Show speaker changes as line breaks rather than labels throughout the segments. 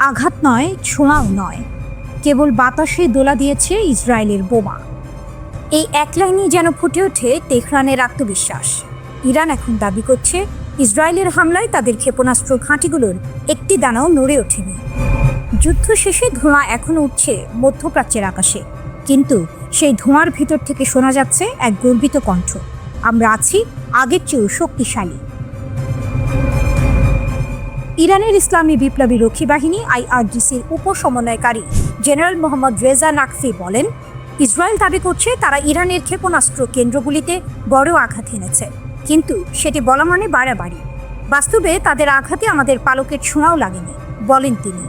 আঘাত নয়, ছোঁয়াও নয়, কেবল বাতাসে দোলা দিয়েছে ইসরায়েলের বোমা। এই এক লাইনেই যেন ফুটে ওঠে তেহরানের আত্মবিশ্বাস। ইরান এখন দাবি করছে ইসরায়েলের হামলায় তাদের ক্ষেপণাস্ত্র ঘাঁটিগুলোর একটি দানাও নড়ে ওঠেনি। যুদ্ধ শেষে ধোঁয়া এখনও উঠছে মধ্যপ্রাচ্যের আকাশে, কিন্তু সেই ধোঁয়ার ভিতর থেকে শোনা যাচ্ছে এক গর্বিত কণ্ঠ, আমরা আছি আগের চেয়েও শক্তিশালী। ইরানের ইসলামী বিপ্লবী রক্ষী বাহিনী IRGCর উপসমন্বয়কারী জেনারেল মোহাম্মদ রেজা নাকভি বলেন, ইসরায়েল দাবি করছে তারা ইরানের ক্ষেপণাস্ত্র কেন্দ্রগুলিতে বড় আঘাত এনেছে, কিন্তু সেটি বলা মানে বাড়াবাড়ি। বাস্তবে তাদের আঘাতে আমাদের পালকের ছোঁয়াও লাগেনি, বলেন তিনি।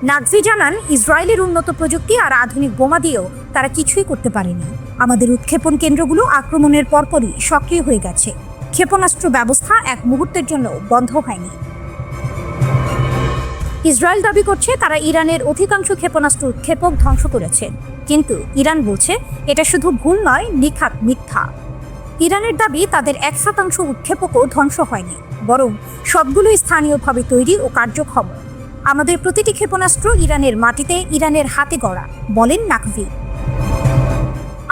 নাকভি জানান, ইসরায়েলের উন্নত প্রযুক্তি আর আধুনিক বোমা দিয়েও তারা কিছুই করতে পারেনি। আমাদের উৎক্ষেপণ কেন্দ্রগুলো আক্রমণের পরপরই সক্রিয় হয়ে গেছে। ক্ষেপণাস্ত্র ব্যবস্থা এক মুহূর্তের জন্য বন্ধ হয়নি। ইসরায়েল দাবি করছে তারা ইরানের অধিকাংশ ক্ষেপণাস্ত্র উৎক্ষেপক ধ্বংস করেছে, কিন্তু ইরান বলছে এটা শুধু ভুল নয়, নিখাত মিথ্যা। ইরানের দাবি তাদের 1% উৎক্ষেপকও ধ্বংস হয়নি, বরং সবগুলোই স্থানীয়ভাবে তৈরি ও কার্যক্ষম। আমাদের প্রতিটি ক্ষেপণাস্ত্র ইরানের মাটিতে, ইরানের হাতে গড়া, বলেন নাকভি।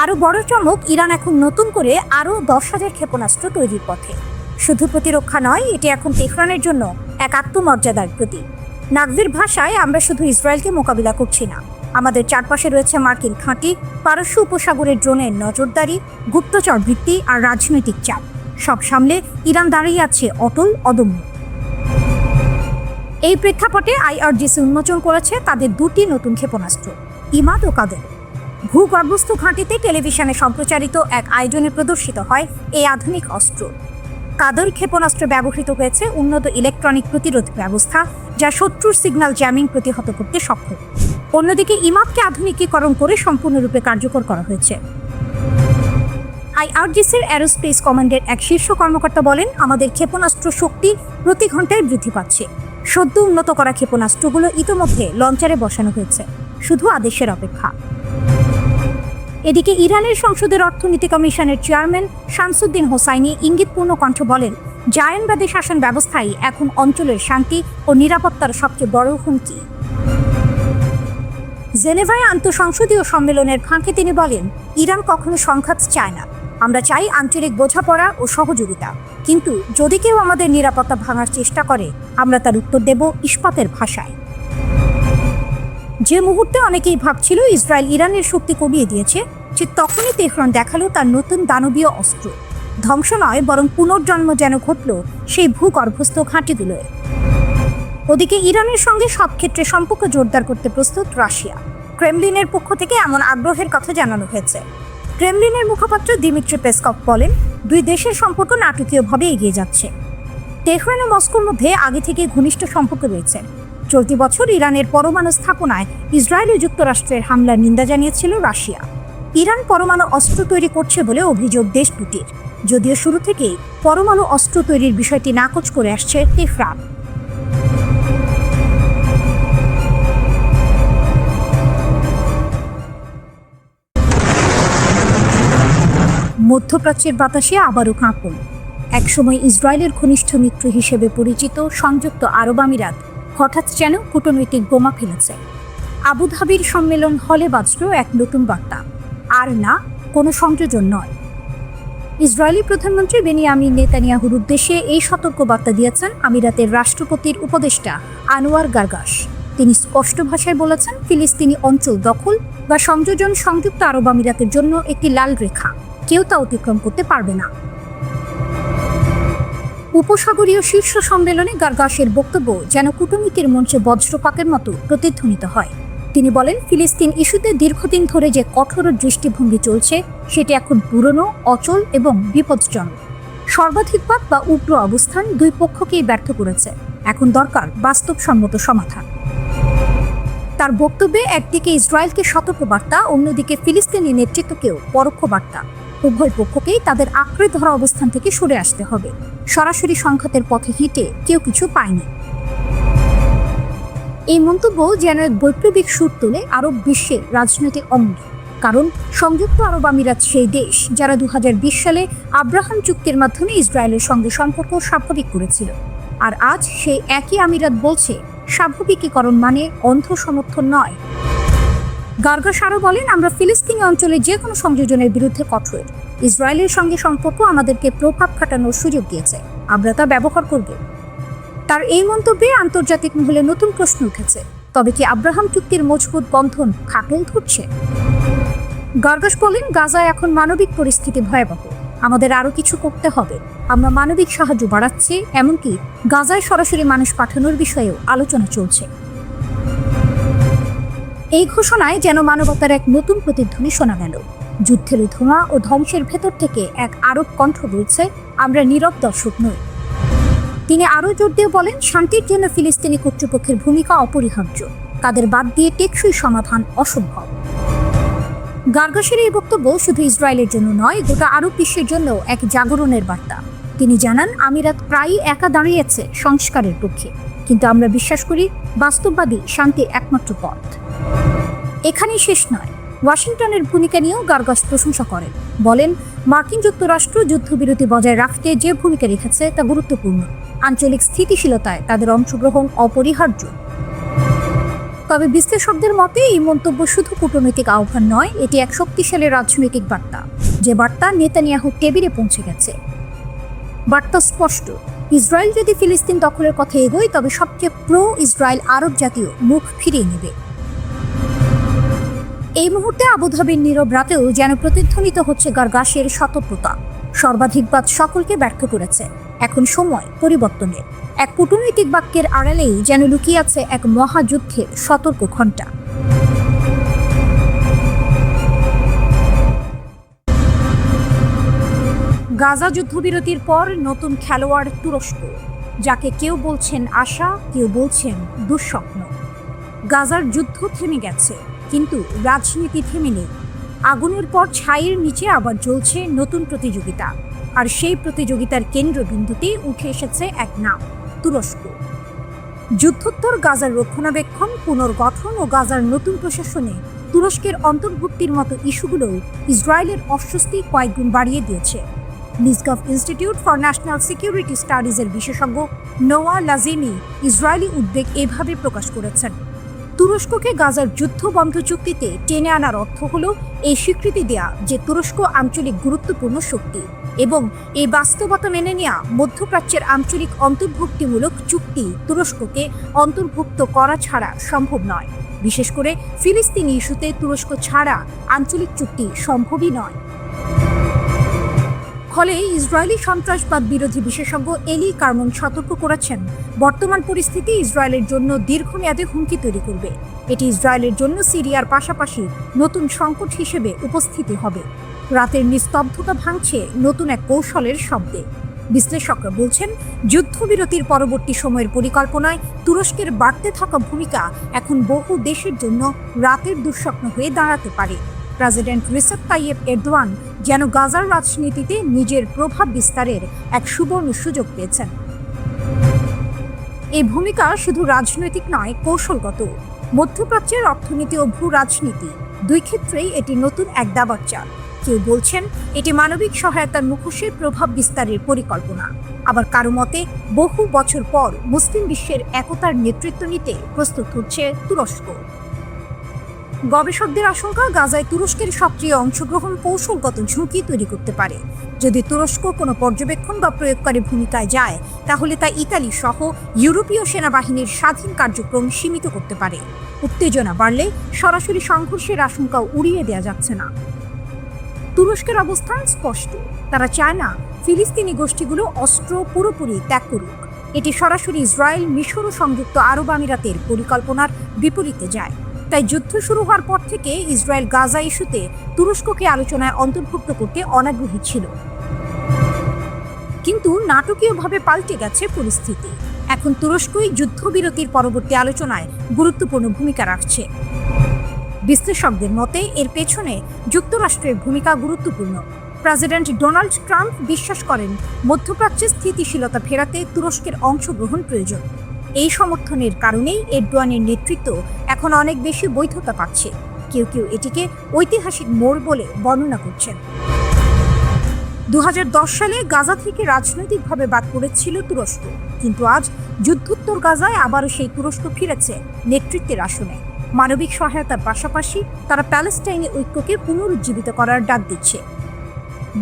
আরও বড় চমক, ইরান এখন নতুন করে আরও 10,000 ক্ষেপণাস্ত্র তৈরির পথে। শুধু প্রতিরক্ষা নয়, এটি এখন তেহরানের জন্য এক আত্মমর্যাদার প্রতীক। নাকভির ভাষায়, আমরা শুধু ইসরায়েলকে মোকাবিলা করছি না, আমাদের চারপাশে রয়েছে মার্কিন ঘাঁটি, পারস্য উপসাগরের ড্রোনের নজরদারি, গুপ্তচর বৃত্তি আর রাজনৈতিক চাপ। সব সামলে ইরান দাঁড়িয়ে আছে অটল, অদম্য। এই প্রেক্ষাপটে IRGC উন্মোচন করেছে তাদের 2টি নতুন ক্ষেপণাস্ত্র, ইমাদ ও কাদের। ভূগর্ভস্থ ঘাঁটিতে টেলিভিশনে সম্প্রচারিত এক আয়োজনে প্রদর্শিত হয় এই আধুনিক অস্ত্র। কাদের ক্ষেপণাস্ত্রে ব্যবহৃত হয়েছে উন্নত ইলেকট্রনিক প্রতিরোধ ব্যবস্থা, যা শত্রুর সিগন্যাল জ্যামিং প্রতিহত করতে সক্ষম। অন্যদিকে ইমাদকে আধুনিকীকরণ করে সম্পূর্ণরূপে কার্যকর করা হয়েছে। IRGCর অ্যারোস্পেস কমান্ডের এক শীর্ষ কর্মকর্তা বলেন, আমাদের ক্ষেপণাস্ত্র শক্তি প্রতি ঘন্টায় বৃদ্ধি পাচ্ছে। সদ্য উন্নত করা ক্ষেপণাস্ত্রগুলো ইতোমধ্যে লঞ্চারে বসানো হয়েছে, শুধু আদেশের অপেক্ষা। এদিকে ইরানের সংসদের অর্থনীতি কমিশনের চেয়ারম্যান শামসুদ্দিন হোসাইনি ইঙ্গিতপূর্ণ কণ্ঠ বলেন, জায়নবাদী শাসন ব্যবস্থাই এখন অঞ্চলের শান্তি ও নিরাপত্তার সবচেয়ে বড় হুমকি। জেনেভায় আন্তঃসংসদীয় সম্মেলনের ফাঁকে তিনি বলেন, ইরান কখনো সংঘাত চায় না, আমরা চাই আঞ্চলিক বোঝাপড়া ও সহযোগিতা। কিন্তু যদি কেউ আমাদের নিরাপত্তা ভাঙার চেষ্টা করে, আমরা তার উত্তর দেব ইস্পাতের ভাষায়। যে মুহূর্তে অনেকেই ভাবছিল ইসরায়েল ইরানের শক্তি কমিয়ে দিয়েছে, ঠিক তখনই তেহরান দেখালো তার নতুন দানবীয় অস্ত্র। ধ্বংস নয়, বরং পুনর্জন্ম যেন ঘটল সেই ভূগর্ভস্থ ঘাঁটিগুলোয়। ওদিকে ইরানের সঙ্গে সব ক্ষেত্রে সম্পর্ক জোরদার করতে প্রস্তুত রাশিয়া। ক্রেমলিনের পক্ষ থেকে এমন আগ্রহের কথা জানানো হয়েছে। ক্রেমলিনের মুখপাত্র দিমিত্রি পেসকভ বলেন, দুই দেশের সম্পর্ক নাটকীয়ভাবে এগিয়ে যাচ্ছে। তেহরান ও মস্কোর মধ্যে আগে থেকে ঘনিষ্ঠ সম্পর্ক রয়েছে। চলতি বছর ইরানের পরমাণু স্থাপনায় ইসরায়েল ও যুক্তরাষ্ট্রের হামলার নিন্দা জানিয়েছিল রাশিয়া। ইরান পরমাণু অস্ত্র তৈরি করছে বলে অভিযোগ দেশ দুটির, যদিও শুরু থেকেই পরমাণু অস্ত্র তৈরির বিষয়টি নাকচ করে আসছে তেহরান। মধ্যপ্রাচ্যের বাতাসে আবারও কাঁপন। একসময় ইসরায়েলের ঘনিষ্ঠ মিত্র হিসেবে পরিচিত সংযুক্ত আরব আমিরাত হঠাৎ যেন কূটনৈতিক বোমা ফেলেছে। আবুধাবির সম্মেলন হলে বাজল এক নতুন বার্তা, আর না কোনো সংযোজন নয়। ইসরায়েলি প্রধানমন্ত্রী বেনিয়ামিন নেতানিয়াহুর উদ্দেশ্যে এই সতর্ক বার্তা দিয়েছেন আমিরাতের রাষ্ট্রপতির উপদেষ্টা আনোয়ার গারগাশ। তিনি স্পষ্ট ভাষায় বলেছেন, ফিলিস্তিনি অঞ্চল দখল বা সংযোজন সংযুক্ত আরব আমিরাতের জন্য একটি লাল রেখা, কেউ তা অতিক্রম করতে পারবে না। উপসাগরীয় শীর্ষ সম্মেলনে গারগাশের বক্তব্য যেন কূটনীতির মঞ্চে বজ্রপাতের মতো প্রতিধ্বনিত হয়। তিনি বলেন, ফিলিস্তিন ইস্যুতে দীর্ঘদিন ধরে যে কঠোর দৃষ্টিভঙ্গি চলছে, সেটি এখন পুরনো, অচল এবং বিপজ্জনক। সর্বাধিকবাদ বা উগ্র অবস্থান দুই পক্ষকেই ব্যর্থ করেছে। এখন দরকার বাস্তবসম্মত সমাধান। তার বক্তব্যে একদিকে ইসরায়েলকে সতর্ক বার্তা, অন্যদিকে ফিলিস্তিনি নেতৃত্বকেও পরোক্ষ বার্তা। উভয় পক্ষকেই তাদের আঁকড়ে ধরা অবস্থান থেকে সরে আসতে হবে। সরাসরি সংঘাতের পথে হেঁটে কেউ কিছু পায়নি। এই মন্তব্য যেন এক বৈপ্লবিক সুর তোলে আরব বিশ্বের রাজনৈতিক অঙ্গে। কারণ সংযুক্ত আরব আমিরাত সেই দেশ যারা 2020 সালে আব্রাহাম চুক্তির মাধ্যমে ইসরায়েলের সঙ্গে সম্পর্ক স্বাভাবিক করেছিল। আর আজ সেই একই আমিরাত বলছে স্বাভাবিকীকরণ মানে অন্ধ সমর্থন নয়। গার্গাস আরও বলেন, আমরা ফিলিস্তিনি অঞ্চলে যে কোনো সংযোজনের বিরুদ্ধে কঠোর। ইসরায়েলের সঙ্গে সম্পর্ক আমাদেরকে প্রভাব খাটানোর সুযোগ দিয়েছে, আমরা তা ব্যবহার করব। তার এই মন্তব্যে আন্তর্জাতিক মহলে নতুন প্রশ্ন উঠেছে, তবে কি আব্রাহাম চুক্তির মজবুত বন্ধন ফাটল ধরছে? গার্গাস বলেন, গাজায় এখন মানবিক পরিস্থিতি ভয়াবহ, আমাদের আরও কিছু করতে হবে। আমরা মানবিক সাহায্য বাড়াচ্ছি, এমনকি গাজায় সরাসরি মানুষ পাঠানোর বিষয়েও আলোচনা চলছে। এই ঘোষণায় যেন মানবতার এক নতুন প্রতিধ্বনি শোনা গেল। যুদ্ধের ধোঁয়া ও ধ্বংসের ভেতর থেকে এক আরব কণ্ঠ বলছে, আমরা নীরব দর্শক নই। তিনি আরও জোর দিয়ে বলেন, শান্তির জন্য ফিলিস্তিনি কর্তৃপক্ষের ভূমিকা অপরিহার্য, তাদের বাদ দিয়ে টেকসই সমাধান অসম্ভব। গার্গাসের এই বক্তব্য শুধু ইসরায়েলের জন্য নয়, গোটা আরব বিশ্বের জন্য এক জাগরণের বার্তা। তিনি জানান, আমিরাত প্রায়ই একা দাঁড়িয়েছে সংস্কারের পক্ষে, কিন্তু আমরা বিশ্বাস করি বাস্তববাদী শান্তির একমাত্র পথ। এখানেই শেষ নয়, ওয়াশিংটনের ভূমিকা নিয়েও গার্গাস প্রশংসা করেন। বলেন, মার্কিন যুক্তরাষ্ট্র যুদ্ধবিরতি বজায় রাখতে যে ভূমিকা রেখেছে তা গুরুত্বপূর্ণ। আঞ্চলিক স্থিতিশীলতায় তাদের অংশগ্রহণ অপরিহার্য। তবে বিশ্লেষকদের মতে এই মন্তব্য শুধু কূটনৈতিক আহ্বান নয়, এটি এক শক্তিশালী রাজনৈতিক বার্তা, যে বার্তা নেতানিয়াহু টেবিলে পৌঁছে গেছে। বার্তা স্পষ্ট, ইসরায়েল যদি ফিলিস্তিন দখলের কথা এগোয়, তবে সবচেয়ে প্রো ইসরায়েল আরব জাতীয় মুখ ফিরিয়ে নেবে। এই মুহূর্তে আবুধাবির নীরব রাতেও যেন প্রতিধ্বনিত হচ্ছে গার্গাসের সতর্কতা। সর্বাধিকবাদ সকলকে ব্যর্থ করেছে, এখন সময় পরিবর্তনের। এক কূটনৈতিক বাক্যের আড়ালেই যেন লুকিয়ে আছে এক মহাযুদ্ধের সতর্ক ঘণ্টা। গাজা যুদ্ধবিরতির পর নতুন খেলোয়াড় তুরস্ক, যাকে কেউ বলছেন আশা, কেউ বলছেন দুঃস্বপ্ন। গাজার যুদ্ধ থেমে গেছে, কিন্তু রাজনীতি থেমে নেই। আগুনের পর ছাইয়ের নিচে আবার জ্বলছে নতুন প্রতিযোগিতা, আর সেই প্রতিযোগিতার কেন্দ্রবিন্দুতে উঠে এসেছে এক নাম, তুরস্ক। যুদ্ধোত্তর গাজার রক্ষণাবেক্ষণ, পুনর্গঠন ও গাজার নতুন প্রশাসনে তুরস্কের অন্তর্ভুক্তির মতো ইস্যুগুলোও ইসরায়েলের অস্বস্তি কয়েকগুণ বাড়িয়ে দিয়েছে। লিসগভ ইনস্টিটিউট ফর ন্যাশনাল সিকিউরিটি স্টাডিজের বিশেষজ্ঞ নোয়া লাজিমি ইসরায়েলি উদ্বেগ এভাবে প্রকাশ করেছেন, তুরস্ককে গাজার যুদ্ধ বন্ধ চুক্তিতে টেনে আনার অর্থ হল এই স্বীকৃতি দেয়া যে তুরস্ক আঞ্চলিক গুরুত্বপূর্ণ শক্তি, এবং এই বাস্তবতা মেনে নেওয়া মধ্যপ্রাচ্যের আঞ্চলিক অন্তর্ভুক্তিমূলক চুক্তি তুরস্ককে অন্তর্ভুক্ত করা ছাড়া সম্ভব নয়। বিশেষ করে ফিলিস্তিনি ইস্যুতে তুরস্ক ছাড়া আঞ্চলিক চুক্তি সম্ভবই নয়। ফলে ইসরায়েলি সন্ত্রাসবাদ বিরোধী বিশেষজ্ঞ এলি কার্মন সতর্ক করেছেন, বর্তমান পরিস্থিতি ইসরায়েলের জন্য দীর্ঘমেয়াদে হুমকি তৈরি করবে। এটি ইসরায়েলের জন্য সিরিয়ার পাশাপাশি নতুন সংকট হিসেবে উপস্থিতি হবে। রাতের নিস্তব্ধতা ভাঙছে নতুন এক কৌশলের শব্দে। বিশ্লেষকরা বলছেন, যুদ্ধবিরতির পরবর্তী সময়ের পরিকল্পনায় তুরস্কের বাড়তে থাকা ভূমিকা এখন বহু দেশের জন্য রাতের দুঃস্বপ্ন হয়ে দাঁড়াতে পারে। প্রেসিডেন্ট রিসেপ তাইয়েপ এরদোয়ান যেন গাজার রাজনীতিতে নিজের প্রভাব বিস্তারের এক সুবর্ণ সুযোগ পেয়েছেন। এই ভূমিকা শুধু রাজনৈতিক নয়, কৌশলগত। মধ্যপ্রাচ্যের অর্থনীতি ও ভূ রাজনীতি দুই ক্ষেত্রেই এটি নতুন এক দাবার চাল। কেউ বলছেন এটি মানবিক সহায়তার মুখোশে প্রভাব বিস্তারের পরিকল্পনা, আবার কারো মতে বহু বছর পর মুসলিম বিশ্বের একতার নেতৃত্ব নিতে প্রস্তুত হচ্ছে তুরস্ক। গবেষকদের আশঙ্কা, গাজায় তুরস্কের সক্রিয় অংশগ্রহণ কৌশলগত ঝুঁকি তৈরি করতে পারে। যদি তুরস্ক কোনো পর্যবেক্ষণ বা প্রয়োগকারী ভূমিকায় যায়, তাহলে তা ইতালি সহ ইউরোপীয় সেনাবাহিনীর স্বাধীন কার্যক্রম সীমিত করতে পারে। উত্তেজনা বাড়লে সরাসরি সংঘর্ষের আশঙ্কাও উড়িয়ে দেওয়া যাচ্ছে না। তুরস্কের অবস্থান স্পষ্ট, তারা চায় না ফিলিস্তিনি গোষ্ঠীগুলো অস্ত্র পুরোপুরি ত্যাগ করুক। এটি সরাসরি ইসরায়েল, মিশর ও সংযুক্ত আরব আমিরাতের পরিকল্পনার বিপরীতে যায়। তাই যুদ্ধ শুরু হওয়ার পর থেকে ইসরায়েল গাজা ইস্যুতে তুরস্ককে আলোচনায় অন্তর্ভুক্ত করতে অনাগ্রহী ছিল। কিন্তু নাটকীয়ভাবে পাল্টে গেছে পরিস্থিতি। এখন তুরস্কই যুদ্ধবিরতির পরবর্তী আলোচনায় গুরুত্বপূর্ণ ভূমিকা রাখছে। বিশ্লেষকদের মতে এর পেছনে যুক্তরাষ্ট্রের ভূমিকা গুরুত্বপূর্ণ। প্রেসিডেন্ট ডোনাল্ড ট্রাম্প বিশ্বাস করেন, মধ্যপ্রাচ্যে স্থিতিশীলতা ফেরাতে তুরস্কের অংশগ্রহণ প্রয়োজন। এই সমর্থনের কারণেই এরদোয়ানের নেতৃত্ব এখন অনেক বেশি বৈধতা পাচ্ছে। কেউ কেউ এটিকে ঐতিহাসিক মোড় বলে বর্ণনা করছেন। 2010 সালে গাজা থেকে রাজনৈতিকভাবে বাদ পড়েছিল তুরস্ক, কিন্তু আজ যুদ্ধোত্তর গাজায় আবারও সেই তুরস্ক ফিরেছে নেতৃত্বের আসনে। মানবিক সহায়তার পাশাপাশি তারা প্যালেস্টাইনি ঐক্যকে পুনরুজ্জীবিত করার ডাক দিচ্ছে।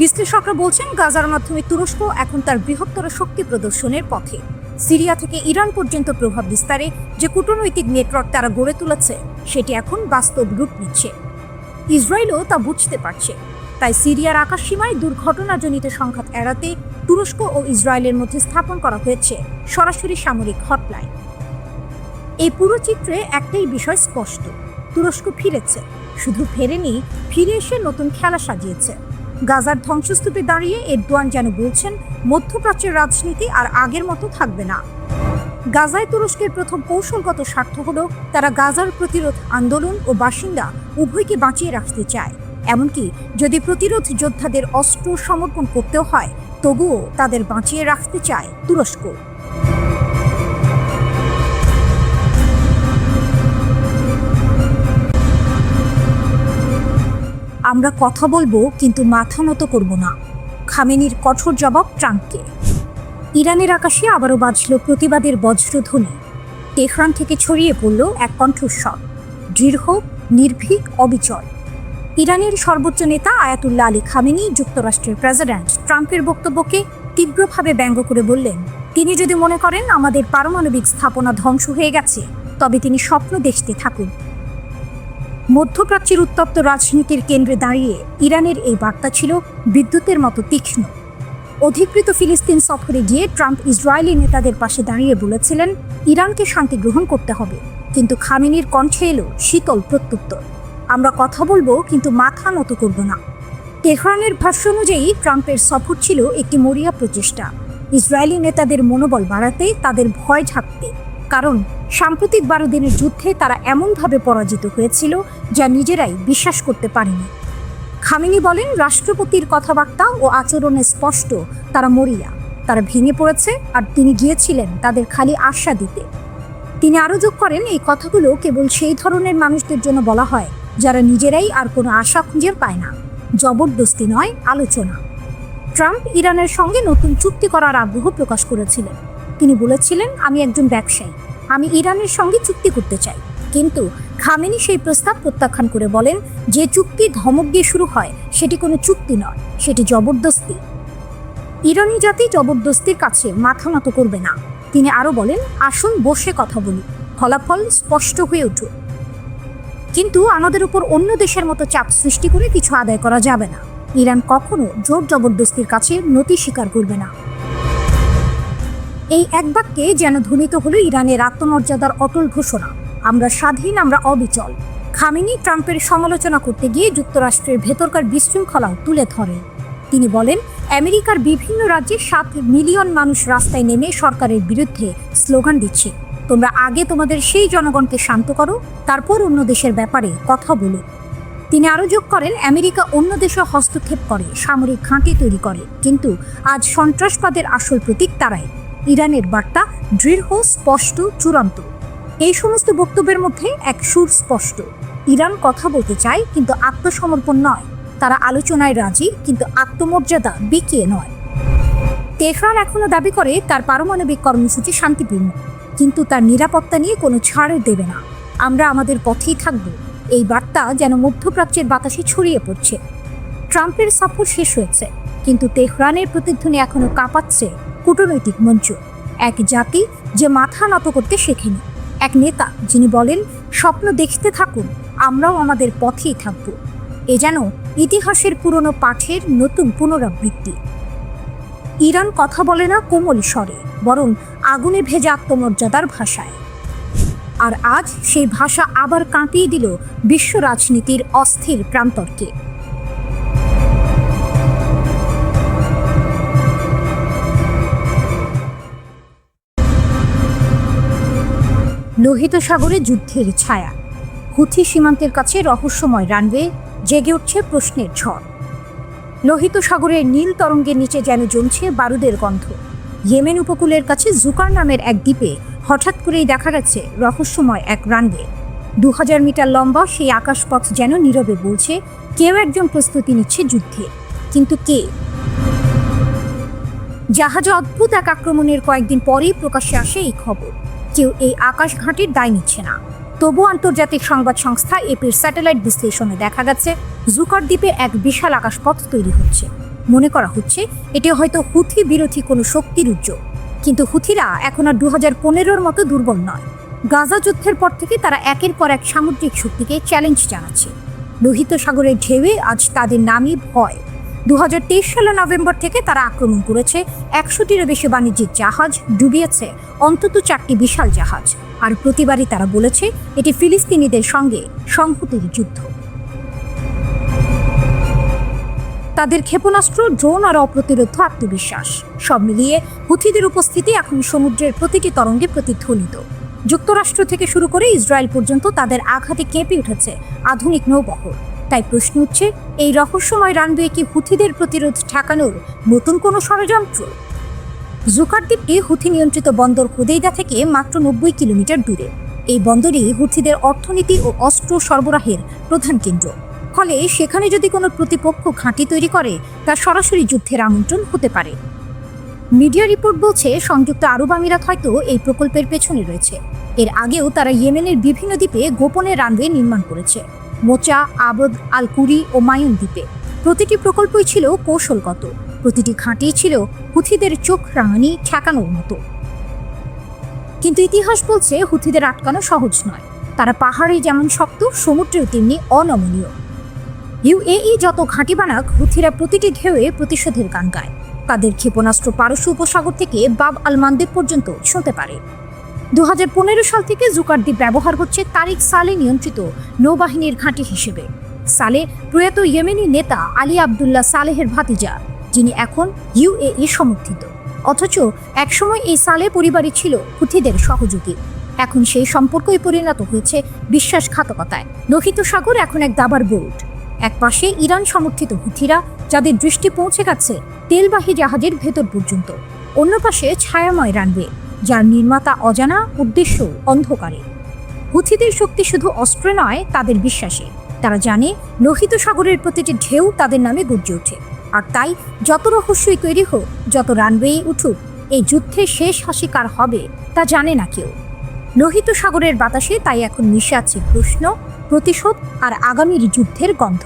বিশ্লেষকরা বলছেন, গাজার মাধ্যমে তুরস্ক এখন তার বৃহত্তর শক্তি প্রদর্শনের পথে। সিরিয়া থেকে ইরান পর্যন্ত প্রভাব বিস্তারে যে কূটনৈতিক নেটওয়ার্ক তারা গড়ে তুলেছে, সেটি এখন বাস্তব রূপ নিচ্ছে। ইসরায়েলও তা বুঝতে পারছে। তাই সিরিয়ার আকাশসীমায় দুর্ঘটনাজনিত সংঘাত এড়াতে তুরস্ক ও ইসরায়েলের মধ্যে স্থাপন করা হয়েছে সরাসরি সামরিক হটলাইন। এই পুরো চিত্রে একটাই বিষয় স্পষ্ট, তুরস্ক ফিরেছে। শুধু ফেরেনি, ফিরে এসে নতুন খেলা সাজিয়েছে। গাজার ধ্বংসস্তূপে দাঁড়িয়ে এরদোয়ান যেন বলছেন, মধ্যপ্রাচ্যের রাজনীতি আর আগের মতো থাকবে না। গাজায় তুরস্কের প্রথম কৌশলগত স্বার্থ হলো তারা গাজার প্রতিরোধ আন্দোলন ও বাসিন্দা উভয়কে বাঁচিয়ে রাখতে চায়। এমনকি যদি প্রতিরোধ যোদ্ধাদের অস্ত্র সমর্পণ করতেও হয়, তবুও তাদের বাঁচিয়ে রাখতে চায় তুরস্ক। আমরা কথা বলবো, কিন্তু মাথা নত করব না, খামেনির কঠোর জবাব ট্রাম্পকে। ইরানের আকাশে আবারও বাজল প্রতিবাদের বজ্রধ্বনি। তেহরান থেকে ছড়িয়ে পড়ল এক কণ্ঠস্বর, দৃঢ়, নির্ভীক, অবিচল। ইরানের সর্বোচ্চ নেতা আয়াতুল্লাহ আলী খামেনি যুক্তরাষ্ট্রের প্রেসিডেন্ট ট্রাম্পের বক্তব্যকে তীব্রভাবে ব্যঙ্গ করে বললেন, তিনি যদি মনে করেন আমাদের পারমাণবিক স্থাপনা ধ্বংস হয়ে গেছে, তবে তিনি স্বপ্ন দেখতে থাকুন। মধ্যপ্রাচ্যের উত্তপ্ত রাজনীতির কেন্দ্রে দাঁড়িয়ে ইরানের এই বার্তা ছিল বিদ্যুতের মতো তীক্ষ্ণ। অধিকৃত ফিলিস্তিন সফরে গিয়ে ট্রাম্প ইসরায়েলি নেতাদের পাশে দাঁড়িয়ে বলেছিলেন, ইরানকে শান্তি গ্রহণ করতে হবে। কিন্তু খামেনির কণ্ঠে এলো শীতল প্রত্যুত্তর, আমরা কথা বলবো, কিন্তু মাথা নত করব না। তেহরানের ভাষ্য অনুযায়ী ট্রাম্পের সফর ছিল একটি মরিয়া প্রচেষ্টা, ইসরায়েলি নেতাদের মনোবল বাড়াতে, তাদের ভয় ঢাকতে। কারণ সাম্প্রতিক 12 দিনের যুদ্ধে তারা এমনভাবে পরাজিত হয়েছিল যা নিজেরাই বিশ্বাস করতে পারেনি। খামেনি বলেন, রাষ্ট্রপতির কথাবার্তা ও আচরণে স্পষ্ট তারা মরিয়া, তারা ভেঙে পড়েছে, আর তিনি গিয়েছিলেন তাদের খালি আশা দিতে। তিনি আরও যোগ করেন, এই কথাগুলো কেবল সেই ধরনের মানুষদের জন্য বলা হয় যারা নিজেরাই আর কোনো আশা খুঁজে পায় না, জবরদস্তি নয়, আলোচনা। ট্রাম্প ইরানের সঙ্গে নতুন চুক্তি করার আগ্রহ প্রকাশ করেছিলেন। তিনি বলেছিলেন, আমি একজন ব্যবসায়ী, আমি ইরানের সঙ্গে চুক্তি করতে চাই। কিন্তু খামেনি সেই প্রস্তাব প্রত্যাখ্যান করে বলেন, যে চুক্তি ধমক দিয়ে শুরু হয় সেটি কোনো চুক্তি নয়, সেটি জবরদস্তি। ইরানি জাতি জবরদস্তির কাছে মাথা নত করবে না। তিনি আরও বলেন, আসুন বসে কথা বলি, ফলাফল স্পষ্ট হয়ে উঠুক। কিন্তু আমাদের উপর অন্য দেশের মতো চাপ সৃষ্টি করে কিছু আদায় করা যাবে না। ইরান কখনো জোর জবরদস্তির কাছে নতি স্বীকার করবে না। এই এক বাক্যে যেন ধ্বনিত হলো ইরানের আত্মমর্যাদার অটল ঘোষণা, আমরা স্বাধীন, আমরা অবিচল। খামেনি ট্রাম্পের সমালোচনা করতে গিয়ে যুক্তরাষ্ট্রের ভেতরকার বিশৃঙ্খলাও তুলে ধরেন। তিনি বলেন, আমেরিকার বিভিন্ন রাজ্যে 7 মিলিয়ন মানুষ রাস্তায় নেমে সরকারের বিরুদ্ধে স্লোগান দিচ্ছে। তোমরা আগে তোমাদের সেই জনগণকে শান্ত করো, তারপর অন্য দেশের ব্যাপারে কথা বলো। তিনি আরও যোগ করেন, আমেরিকা অন্য দেশে হস্তক্ষেপ করে, সামরিক ঘাঁটি তৈরি করে, কিন্তু আজ সন্ত্রাসবাদের আসল প্রতীক তারাই। ইরানের বার্তা দৃঢ়, স্পষ্ট, চূড়ান্ত। এই সমস্ত বক্তব্যের মধ্যে এক সুর স্পষ্ট, ইরান কথা বলতে চায়, কিন্তু আত্মসমর্পণ নয়। তারা আলোচনায় রাজি, কিন্তু আত্মমর্যাদা বিকিয়ে নয়। তেহরান এখনো দাবি করে তার পারমাণবিক কর্মসূচি শান্তিপূর্ণ, কিন্তু তার নিরাপত্তা নিয়ে কোনো ছাড় দেবে না। আমরা আমাদের পথেই থাকব, এই বার্তা যেন মধ্যপ্রাচ্যের বাতাসে ছড়িয়ে পড়ছে। ট্রাম্পের সফর শেষ হয়েছে, কিন্তু তেহরানের প্রতিধ্বনি এখনো কাঁপাচ্ছে কূটনৈতিক মঞ্চ। এক জাতি যে মাথা নত করতে শেখেনি, এক নেতা যিনি বলেন, স্বপ্ন দেখতে থাকুন, আমরাও আমাদের পথেই থাকব। এ যেন ইতিহাসের পুরনো পাঠের নতুন পুনরাবৃত্তি। ইরান কথা বলে না কোমল স্বরে, বরং আগুনে ভেজা আত্মমর্যাদার ভাষায়। আর আজ সেই ভাষা আবার কাঁপিয়ে দিল বিশ্ব রাজনীতির অস্থির প্রান্তরকে। লোহিত সাগরে যুদ্ধের ছায়া, হুথি সীমান্তের কাছে রহস্যময় রানওয়ে, জেগে উঠছে প্রশ্নের ঝড়। লোহিত সাগরের নীল তরঙ্গের নিচে যেন জমছে বারুদের গন্ধ। ইয়েমেন উপকূলের কাছে জুকার নামের এক দ্বীপে হঠাৎ করেই দেখা গেছে রহস্যময় এক রানওয়ে। 2000 মিটার লম্বা সেই আকাশপথ যেন নীরবে বলছে, কেউ একজন প্রস্তুতি নিচ্ছে যুদ্ধে। কিন্তু কে? জাহাজে অদ্ভুত এক আক্রমণের কয়েকদিন পরেই প্রকাশ্যে আসে এই খবর। কেউ এই আকাশ ঘাঁটির দায় নিচ্ছে না। তবু আন্তর্জাতিক সংবাদ সংস্থা এপির স্যাটেলাইট বিশ্লেষণে দেখা গেছে জুকার দ্বীপে এক বিশাল আকাশপথ তৈরি হচ্ছে। মনে করা হচ্ছে এটি হয়তো হুথি বিরোধী কোনো শক্তির উদ্যোগ। কিন্তু হুথিরা এখন আর 2015-র মতো দুর্বল নয়। গাজা যুদ্ধের পর থেকে তারা একের পর এক সামুদ্রিক শক্তিকে চ্যালেঞ্জ জানাচ্ছে। লোহিত সাগরের ঢেউয়ে আজ তাদের নামই ভয়। 2023 সালের নভেম্বর থেকে তারা আক্রমণ করেছে 100টিরও বেশি বাণিজ্যিক জাহাজ, ডুবিয়েছে অন্তত 4টি বিশাল জাহাজ। আর প্রতিবারই তারা বলেছে এটি ফিলিস্তিনিদের সঙ্গে সংহতির যুদ্ধ। তাদের ক্ষেপণাস্ত্র, ড্রোন আর অপ্রতিরোধ আত্মবিশ্বাস সব মিলিয়ে হুথিদের উপস্থিতি এখন সমুদ্রের প্রতিটি তরঙ্গে প্রতিধ্বনিত। যুক্তরাষ্ট্র থেকে শুরু করে ইসরায়েল পর্যন্ত তাদের আঘাতে কেঁপে উঠেছে আধুনিক নৌবহর। তাই প্রশ্ন উঠছে, এই রহস্যময় রানওয়ে কি হুথিদের প্রতিরোধ ঠেকানোর নতুন কোনো ষড়যন্ত্র? জুকার দ্বীপটি হুথি নিয়ন্ত্রিত বন্দর হুদেইদা থেকে মাত্র 90 কিলোমিটার দূরে। এই বন্দরই হুথিদের অর্থনীতি ও অস্ত্র সরবরাহের প্রধান কেন্দ্র। ফলে সেখানে যদি কোনো প্রতিপক্ষ ঘাঁটি তৈরি করে, তা সরাসরি যুদ্ধের আমন্ত্রণ হতে পারে। মিডিয়া রিপোর্ট বলছে সংযুক্ত আরব আমিরাত হয়তো এই প্রকল্পের পেছনে রয়েছে। এর আগেও তারা ইয়েমেনের বিভিন্ন দ্বীপে গোপনে রানওয়ে নির্মাণ করেছে, মোচা, আবদ, আল কুরি ও মায়ুন দ্বীপে। প্রতিটি প্রকল্পই ছিল কৌশলগত, প্রতিটি ঘাঁটি ছিল হুথিদের চোখ রাঙানি ঠেকানোর মতো। কিন্তু ইতিহাস বলছে হুথিদের আটকানো সহজ নয়। তারা পাহাড়ে যেমন শক্ত, সমুদ্রেও তেমনি অনমনীয়। ইউএই যত ঘাঁটি বানাক, হুথিরা প্রতিটি ঢেউয়ে প্রতিশোধের গান গায়। তাদের ক্ষেপণাস্ত্র পারস্য উপসাগর থেকে বাব আল মান্দেব পর্যন্ত ছুঁতে পারে। 2015 সাল থেকে জুকার দ্বীপ ব্যবহার হচ্ছে তারিক সালে নিয়ন্ত্রিত নৌবাহিনীর ঘাঁটি হিসেবে। সালে প্রয়াত ইয়েমেনি নেতা আলী আবদুল্লাহ সালেহের ভাতিজা, যিনি এখন ইউএই সমর্থিত। অথচ একসময় এই সালে পরিবারই ছিল হুথিদের সহযোগী। এখন সেই সম্পর্কই পরিণত হয়েছে বিশ্বাসঘাতকতায়। লোহিত সাগর এখন এক দাবার বোর্ড। এক পাশে ইরান সমর্থিত হুথিরা, যাদের দৃষ্টি পৌঁছে গেছে তেলবাহী জাহাজের ভেতর পর্যন্ত। অন্য পাশে ছায়াময় রানওয়ে, যার নির্মাতা অজানা, উদ্দেশ্য অন্ধকারে। হুথিদের শক্তি শুধু অস্ত্রে নয়, তাদের বিশ্বাসে। তারা জানে লোহিত সাগরের প্রতিটি ঢেউ তাদের নামে গর্জে ওঠে। আর তাই যত রহস্যই তৈরি হোক, যত রানওয়ে উঠুক, এই যুদ্ধের শেষ হাসি কার হবে তা জানে না কেউ। লোহিত সাগরের বাতাসে তাই এখন মিশে আছে প্রশ্ন, প্রতিশোধ আর আগামীর যুদ্ধের গন্ধ।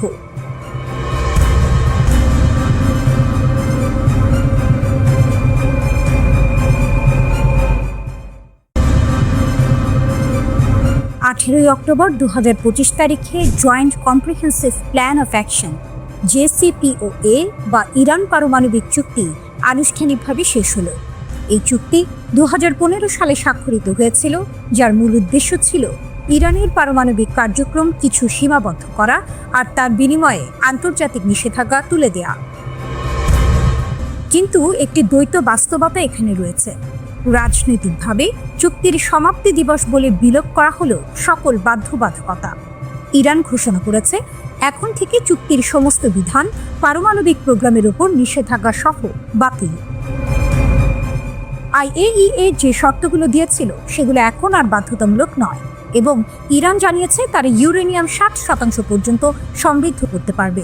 18 অক্টোবর 2025 তারিখে joint comprehensive plan of action JCPOA বা ইরান পারমাণবিক চুক্তি আনুষ্ঠানিকভাবে শেষ হলো। এই চুক্তি 2015 সালে স্বাক্ষরিত হয়েছিল, যার মূল উদ্দেশ্য ছিল ইরানের পারমাণবিক কার্যক্রম কিছু সীমাবদ্ধ করা আর তার বিনিময়ে আন্তর্জাতিক নিষেধাজ্ঞা তুলে দেয়া। কিন্তু একটি দ্বৈত বাস্তবতা এখানে রয়েছে। রাজনৈতিকভাবে চুক্তির সমাপ্তি দিবস বলে বিলোপ করা হলো সকল বাধ্যবাধকতা। ইরান ঘোষণা করেছে এখন থেকে চুক্তির সমস্ত বিধান, পারমাণবিক প্রোগ্রামের উপর নিষেধাজ্ঞা সহ বাতিল। IAEA যে শর্তগুলো দিয়েছিল সেগুলো এখন আর বাধ্যতামূলক নয়, এবং ইরান জানিয়েছে তারা ইউরেনিয়াম 60% পর্যন্ত সমৃদ্ধ করতে পারবে।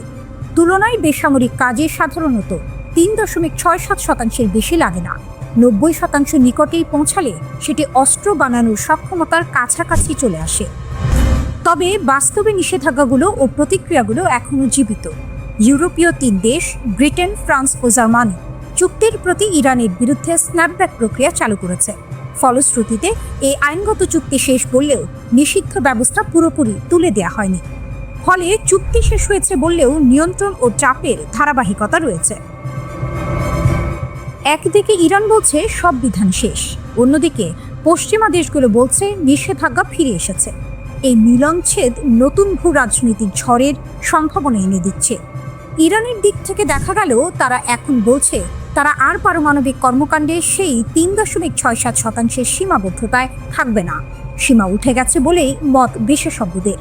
তুলনায় বেসামরিক কাজে সাধারণত 3.67% বেশি লাগে না। 90% নিকটেই পৌঁছালে সেটি অস্ত্র বানানোর সক্ষমতার কাছাকাছি চলে আসে। তবে বাস্তবে নিষেধাজ্ঞাগুলো ও প্রতিক্রিয়াগুলো এখনও জীবিত। ইউরোপীয় 3 দেশ, ব্রিটেন, ফ্রান্স ও জার্মানি, চুক্তির প্রতি ইরানের বিরুদ্ধে স্ন্যাপব্যাক প্রক্রিয়া চালু করেছে। ফলশ্রুতিতে এই আইনগত চুক্তি শেষ বললেও নিষিদ্ধ ব্যবস্থা পুরোপুরি তুলে দেওয়া হয়নি। ফলে চুক্তি শেষ হয়েছে বললেও নিয়ন্ত্রণ ও চাপের ধারাবাহিকতা রয়েছে। একদিকে ইরান বলছে সব বিধান শেষ, অন্যদিকে পশ্চিমা দেশগুলো বলছে নিষেধাজ্ঞা ফিরে এসেছে। এই মিলনচ্ছেদ নতুন ভূ রাজনৈতিক ঝড়ের সম্ভাবনা এনে দিচ্ছে। ইরানের দিক থেকে দেখা গেল তারা এখন বলছে তারা আর পারমাণবিক কর্মকাণ্ডে সেই 3.67% সীমাবদ্ধতায় থাকবে না। সীমা উঠে গেছে বলেই মত বিশেষজ্ঞদের।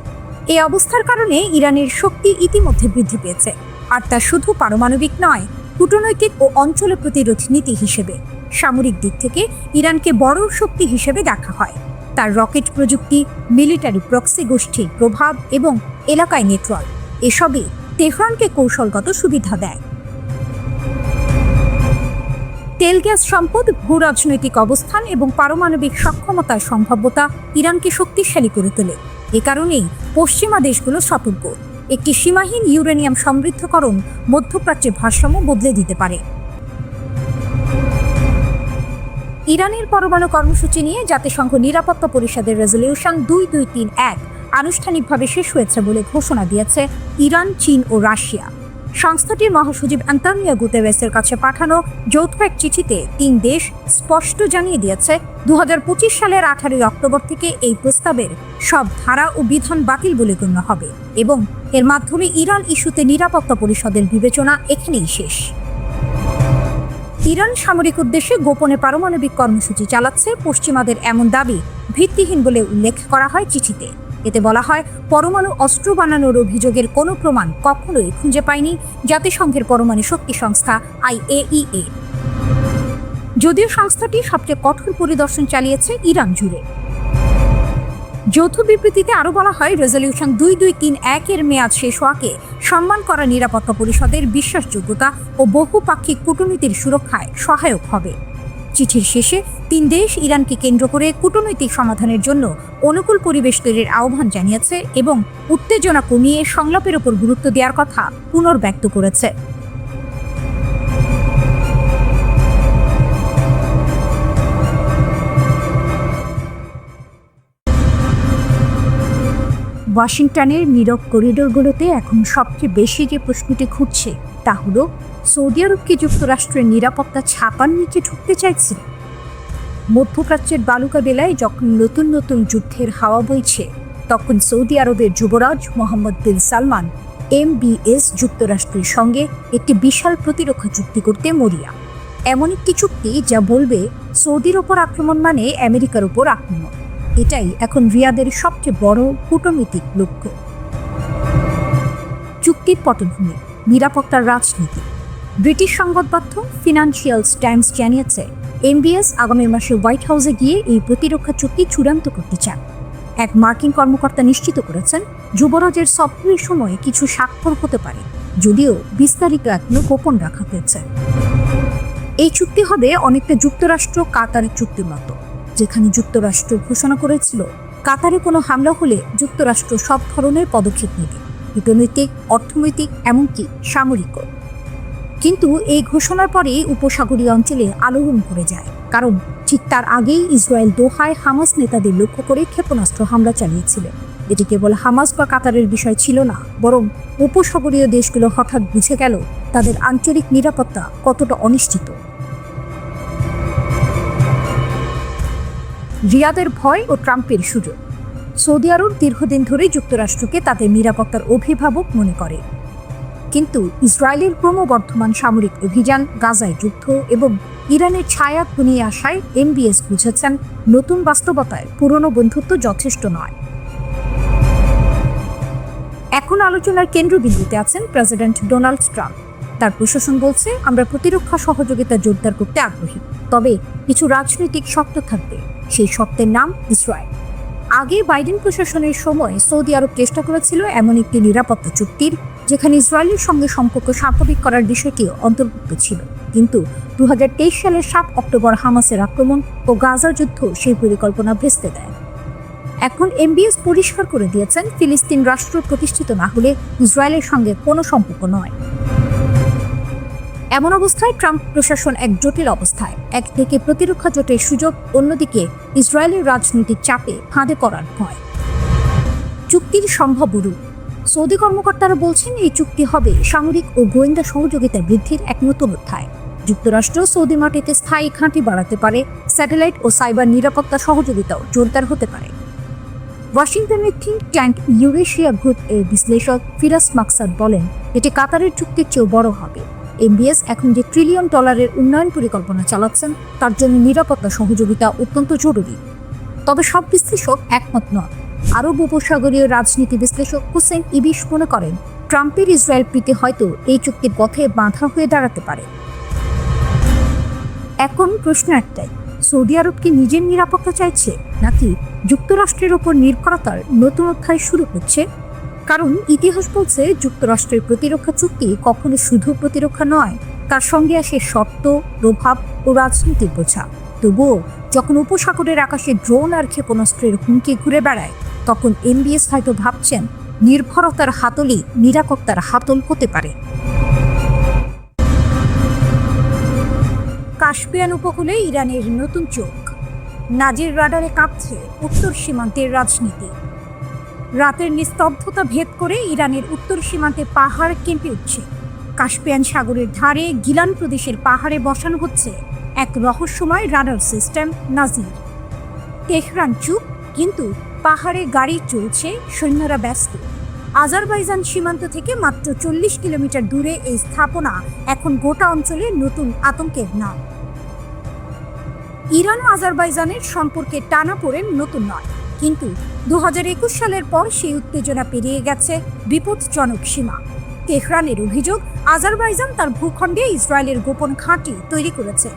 এই অবস্থার কারণে ইরানের শক্তি ইতিমধ্যে বৃদ্ধি পেয়েছে, আর তা শুধু পারমাণবিক নয়, কূটনৈতিক ও অঞ্চল প্রতিরোধ নীতি হিসেবে। সামরিক দিক থেকে ইরানকে বড় শক্তি হিসেবে দেখা হয়। তার রকেট প্রযুক্তি, মিলিটারি প্রক্সি গোষ্ঠীর প্রভাব এবং এলাকায় নেটওয়ার্ক, এসবই তেহরানকে কৌশলগত সুবিধা দেয়। তেল গ্যাস সম্পদ, ভূ রাজনৈতিক অবস্থান এবং পারমাণবিক সক্ষমতার সম্ভাব্যতা ইরানকে শক্তিশালী করে তোলে। এ কারণেই পশ্চিমা দেশগুলো সতর্ক। একটি সীমাহীন ইউরেনিয়াম সমৃদ্ধকরণ মধ্যপ্রাচ্যের ভারসাম্য বদলে দিতে পারে। ইরানের পরমাণু কর্মসূচি নিয়ে জাতিসংঘ নিরাপত্তা পরিষদের রেজলিউশন 2231 আনুষ্ঠানিকভাবে শেষ হয়েছে বলে ঘোষণা দিয়েছে ইরান, চীন ও রাশিয়া। সংস্থাটির মহাসচিব আন্তোনিও গুতেরেসের কাছে পাঠানো যৌথ এক চিঠিতে 3 দেশ স্পষ্ট জানিয়ে দিয়েছে 2025 সালের 18 অক্টোবর থেকে এই প্রস্তাবের সব ধারা ও বিধান বাতিল বলে গণ্য হবে এবং এর মাধ্যমে ইরান ইস্যুতে নিরাপত্তা পরিষদের বিবেচনা এখানেই শেষ। ইরান সামরিক উদ্দেশ্যে গোপনে পারমাণবিক কর্মসূচি চালাচ্ছে, পশ্চিমাদের এমন দাবি ভিত্তিহীন বলে উল্লেখ করা হয় চিঠিতে। এতে বলা হয়, পরমাণু অস্ত্র বানানোর অভিযোগের কোনো প্রমাণ কখনোই খুঁজে পায়নি জাতিসংঘের পরমাণু শক্তি সংস্থা IAEA। যদিও সংস্থাটি সবচেয়ে কঠোর পরিদর্শন চালিয়েছে ইরান জুড়ে। যৌথ বিবৃতিতে আরও বলা হয়, রেজলিউশন 2231 এর মেয়াদ শেষ হওয়াকে সম্মান করা নিরাপত্তা পরিষদের বিশ্বাসযোগ্যতা ও বহুপাক্ষিক কূটনীতির সুরক্ষায় সহায়ক হবে। চিঠির শেষে 3 দেশ ইরানকে কেন্দ্র করে কূটনৈতিক সমাধানের জন্য অনুকূল পরিবেশ তৈরির আহ্বান জানিয়েছে এবং উত্তেজনা কমিয়ে সংলাপের উপর গুরুত্ব দেওয়ার কথা পুনর্ব্যক্ত করেছে। ওয়াশিংটনের নীরব করিডোরগুলোতে এখন সবচেয়ে বেশি যে প্রশ্নটি ঘুরছে তা হলো, সৌদি আরব কি যুক্তরাষ্ট্রের নিরাপত্তা ছাপার নিচে ঢুকতে চাইছে? মধ্যপ্রাচ্যের বালুকা বেলায় যখন নতুন নতুন যুদ্ধের হাওয়া বইছে, তখন সৌদি আরবের যুবরাজ মোহাম্মদ বিন সালমান MBS যুক্তরাষ্ট্রের সঙ্গে একটি বিশাল প্রতিরক্ষা চুক্তি করতে মরিয়া। এমন একটি চুক্তি যা বলবে সৌদির ওপর আক্রমণ মানে আমেরিকার ওপর আক্রমণ। এটাই এখন রিয়াদের সবচেয়ে বড় কূটনৈতিক লক্ষ্য। চুক্তির পটভূমি, নিরাপত্তার রাজনীতি। ব্রিটিশ সংবাদপত্র ফিনান্সিয়াল টাইমস জানিয়েছে, MBS আগামী মাসে হোয়াইট হাউসে গিয়ে এই প্রতিরক্ষা চুক্তি চূড়ান্ত করতে চান। এক মার্কিন কর্মকর্তা নিশ্চিত করেছেন, যুবরাজের সফরের সময় কিছু স্বাক্ষর হতে পারে, যদিও বিস্তারিত এখনো গোপন রাখা হয়েছে। এই চুক্তি হবে অনেকটা যুক্তরাষ্ট্র কাতারের চুক্তির মতো, যেখানে যুক্তরাষ্ট্র ঘোষণা করেছিল কাতারে কোনো হামলা হলে যুক্তরাষ্ট্র সব ধরনের পদক্ষেপ নেবে, কূটনৈতিক, অর্থনৈতিক, এমনকি সামরিকও। কিন্তু এই ঘোষণার পরে উপসাগরীয় অঞ্চলে আলোড়ন পড়ে যায়, কারণ ঠিক তার আগেই ইসরায়েল দোহায় হামাস নেতাদের লক্ষ্য করে ক্ষেপণাস্ত্র হামলা চালিয়েছিল। এটি কেবল হামাস বা কাতারের বিষয় ছিল না, বরং উপসাগরীয় দেশগুলো হঠাৎ বুঝে গেল তাদের আঞ্চলিক নিরাপত্তা কতটা অনিশ্চিত। রিয়াদের ভয় ও ট্রাম্পের সুযোগ। সৌদি আরব দীর্ঘদিন ধরে যুক্তরাষ্ট্রকে তাদের নিরাপত্তার অভিভাবক মনে করে, কিন্তু ইসরায়েলের ক্রমবর্ধমান সামরিক অভিযান, গাজায় যুদ্ধ এবং ইরানের ছায়া ঘনিয়ে আসায় MBS বুঝেছেন নতুন বাস্তবতায় পুরনো বন্ধুত্ব যথেষ্ট নয়। এখন আলোচনার কেন্দ্রবিন্দুতে আছেন প্রেসিডেন্ট ডোনাল্ড ট্রাম্প। তার প্রশাসন বলছে, আমরা প্রতিরক্ষা সহযোগিতা জোরদার করতে আগ্রহী, তবে কিছু রাজনৈতিক শর্ত থাকবে। সেই শর্তের নাম ইসরায়েল। আগে বাইডেন প্রশাসনের সময় সৌদি আরব চেষ্টা করেছিল এমন একটি নিরাপত্তা চুক্তির যেখানে ইসরায়েলের সঙ্গে সম্পর্ক স্বাভাবিক করার বিষয়টিও অন্তর্ভুক্ত ছিল, কিন্তু 2023 সালের 7 অক্টোবর হামাসের আক্রমণ ও গাজার যুদ্ধ সেই পরিকল্পনা ভেস্তে দেয়। এখন MBS পরিষ্কার করে দিয়েছেন, ফিলিস্তিন রাষ্ট্র প্রতিষ্ঠিত না হলে ইসরায়েলের সঙ্গে কোনো সম্পর্ক নয়। এমন অবস্থায় ট্রাম্প প্রশাসন এক জটিল অবস্থায়। একদিকে প্রতিরক্ষা জোটের সুযোগ, অন্যদিকে ইসরায়েলের রাজনৈতিক চাপে ফাঁদে পড়ার ভয়। চুক্তির সম্ভাব্য রূপ। সৌদি কর্মকর্তারা বলছেন, এই চুক্তি হবে সামরিক ও গোয়েন্দা সহযোগিতা বৃদ্ধির এক নতুন অধ্যায়। যুক্তরাষ্ট্র সৌদি মাটিতে স্থায়ী ঘাঁটি বাড়াতে পারে, স্যাটেলাইট ও সাইবার নিরাপত্তা সহযোগিতাও জোরদার হতে পারে। ওয়াশিংটনের থিঙ্ক ট্যাঙ্ক ইউরেশিয়া গ্রুপ এর বিশ্লেষক ফিরাস মাকসাদ বলেন, এটি কাতারের চুক্তির চেয়েও বড় হবে। MBS এখন যে $1 ট্রিলিয়ন উন্নয়ন পরিকল্পনা চালাচ্ছেন, তার জন্য নিরাপত্তা সহযোগিতা অত্যন্ত জরুরি। তবে সব বিশ্লেষক একমত নন। আরব উপসাগরীয় রাজনীতি বিশ্লেষক হুসেন ইবিশ মনে করেন, ট্রাম্পের ইসরায়েল প্রীতি হয়তো এই চুক্তির পথে বাধা হয়ে দাঁড়াতে পারে। এখন প্রশ্ন একটাই, সৌদি আরব কি নিজের নিরাপত্তা চাইছে, নাকি যুক্তরাষ্ট্রের ওপর নির্ভরতার নতুন অধ্যায় শুরু হচ্ছে? কারণ ইতিহাস বলছে, যুক্তরাষ্ট্রের প্রতিরক্ষা চুক্তি কখনো শুধু প্রতিরক্ষা নয়, তার সঙ্গে আসে শর্ত, প্রভাব ও রাজনীতির বোঝা। তবুও যখন উপসাগরের আকাশে ড্রোন আর ক্ষেপণাস্ত্রের হুমকি ঘুরে বেড়ায়, তখন এমবিএস হয়তো ভাবছেন নির্ভরতার হাতলই নিরাপত্তার হাতল হতে পারে। কাস্পিয়ান উপকূলে ইরানের নতুন চোখ। নাজির রাডারে কাঁপছে উত্তর সীমান্তের রাজনীতি। রাতের নিস্তব্ধতা ভেদ করে ইরানের উত্তর সীমান্তে পাহাড় কেঁপে উঠছে। কাস্পিয়ান সাগরের ধারে গিলান প্রদেশের পাহাড়ে বসানো হচ্ছে এক রহস্যময় রাডার সিস্টেম নাজির। তেহরান চুপ, কিন্তু পাহাড়ে গাড়ি চলছে, সৈন্যরা ব্যস্ত। আজারবাইজান সীমান্ত থেকে মাত্র 40 কিলোমিটার দূরে এই স্থাপনা এখন গোটা অঞ্চলে নতুন আতঙ্কের নাম। ইরান ও আজারবাইজানের সম্পর্কে টানাপোড়েন নতুন নয়, কিন্তু 2021 সালের পর সেই উত্তেজনা পেরিয়ে গেছে বিপজ্জনক সীমা। তেহরানের অভিযোগ, আজারবাইজান তার ভূখণ্ডে ইসরায়েলের গোপন ঘাঁটি তৈরি করেছে।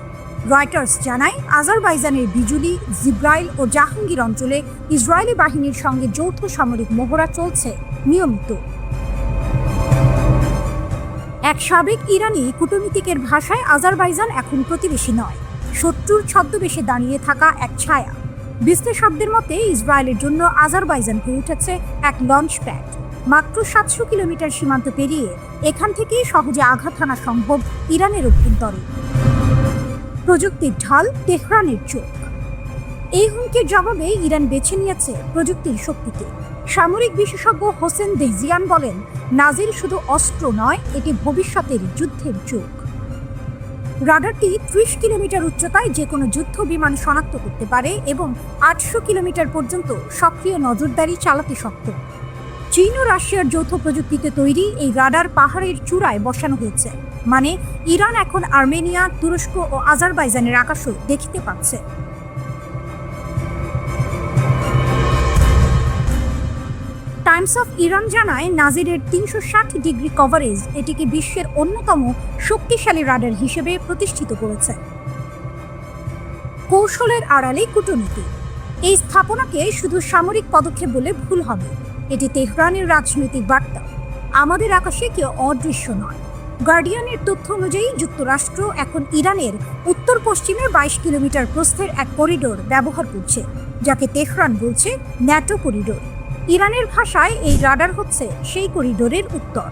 রয়টার্স জানায়, আজারবাইজানের বিজুলি, জিব্রাইল ও জাহাঙ্গীর অঞ্চলে ইসরায়েলি বাহিনীর সঙ্গে যৌথ সামরিক মহড়া চলছে নিয়মিত। এক সাবেক ইরানি কূটনীতিকের ভাষায়, আজারবাইজান এখন প্রতিবেশী নয়, শত্রুর ছদ্মবেশে দাঁড়িয়ে থাকা এক ছায়া। বিশ্লেষকদের মতে, ইসরায়েলের জন্য আজারবাইজান হয়ে উঠেছে এক লঞ্চ প্যাড। মাত্র 700 কিলোমিটার সীমান্ত পেরিয়ে এখান থেকেই সহজে আঘাত হানা সম্ভব ইরানের অভ্যন্তরে। প্রযুক্তির ঢাল, তেহরানের চোখ। এই হুমকির জবাবে ইরান বেছে নিয়েছে প্রযুক্তির শক্তিকে। সামরিক বিশেষজ্ঞ হোসেন দেহজিয়ান বলেন, নাজির শুধু অস্ত্র নয়, এটি ভবিষ্যতের যুদ্ধের চোখ। রাডারটি 30 কিলোমিটার উচ্চতায় যে কোনো যুদ্ধ বিমান শনাক্ত করতে পারে এবং 800 কিলোমিটার পর্যন্ত সক্রিয় নজরদারি চালাতে সক্ষম। চীন ও রাশিয়ার যৌথ প্রযুক্তিতে তৈরি এই রাডার পাহাড়ের চূড়ায় বসানো হয়েছে, মানে ইরান এখন আর্মেনিয়া, তুরস্ক ও আজারবাইজানের আকাশও দেখতে পাচ্ছে। টাইমস অফ ইরান জানায়, নাজিরের 360 ডিগ্রি কভারেজ এটিকে বিশ্বের অন্যতম শক্তিশালী রাডার হিসেবে প্রতিষ্ঠিত করেছে। কৌশলের আড়ালে কূটনীতি। এই স্থাপনাকে শুধু সামরিক পদক্ষেপ বলে ভুল হবে। এটি তেহরানের রাজনৈতিক বার্তা, আমাদের আকাশে কেউ অদৃশ্য নয়। গার্ডিয়ানের তথ্য অনুযায়ী যুক্তরাষ্ট্র এখন ইরানের উত্তর পশ্চিমে 22 কিলোমিটার প্রস্থের এক করিডোর ব্যবহার করছে, যাকে তেহরান বলছে ন্যাটো করিডোর। ইরানের ভাষায় এই রাডার হচ্ছে সেই করিডোরের উত্তর।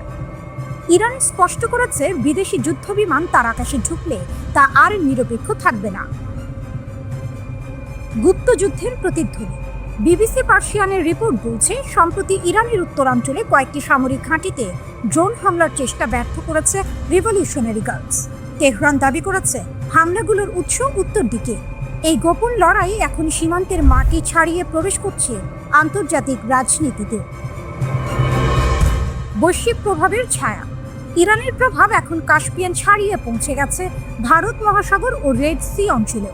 ইরান স্পষ্ট করেছে, বিদেশি যুদ্ধবিমান তার আকাশে ঢুকলে তা আর নিরপেক্ষ থাকবে না। গুপ্তযুদ্ধের প্রতিধ্বনি। বিবিসি পার্সিয়ানের রিপোর্ট বলছে, সম্প্রতি ইরানের উত্তরাঞ্চলে কয়েকটি সামরিক ঘাঁটিতে ড্রোন হামলার চেষ্টা ব্যর্থ করেছে রিভলিউশনারি গার্ডস। তেহরান দাবি করেছে, হামলাগুলোর উৎস উত্তর দিকে। এই গোপন লড়াই এখন সীমান্তের মাটি ছাড়িয়ে প্রবেশ করছে আন্তর্জাতিক রাজনীতিতে। বৈশ্বিক প্রভাবের ছায়া। ইরানের প্রভাব এখন কাস্পিয়ান ছাড়িয়ে পৌঁছে গেছে ভারত মহাসাগর ও রেড সি অঞ্চলে।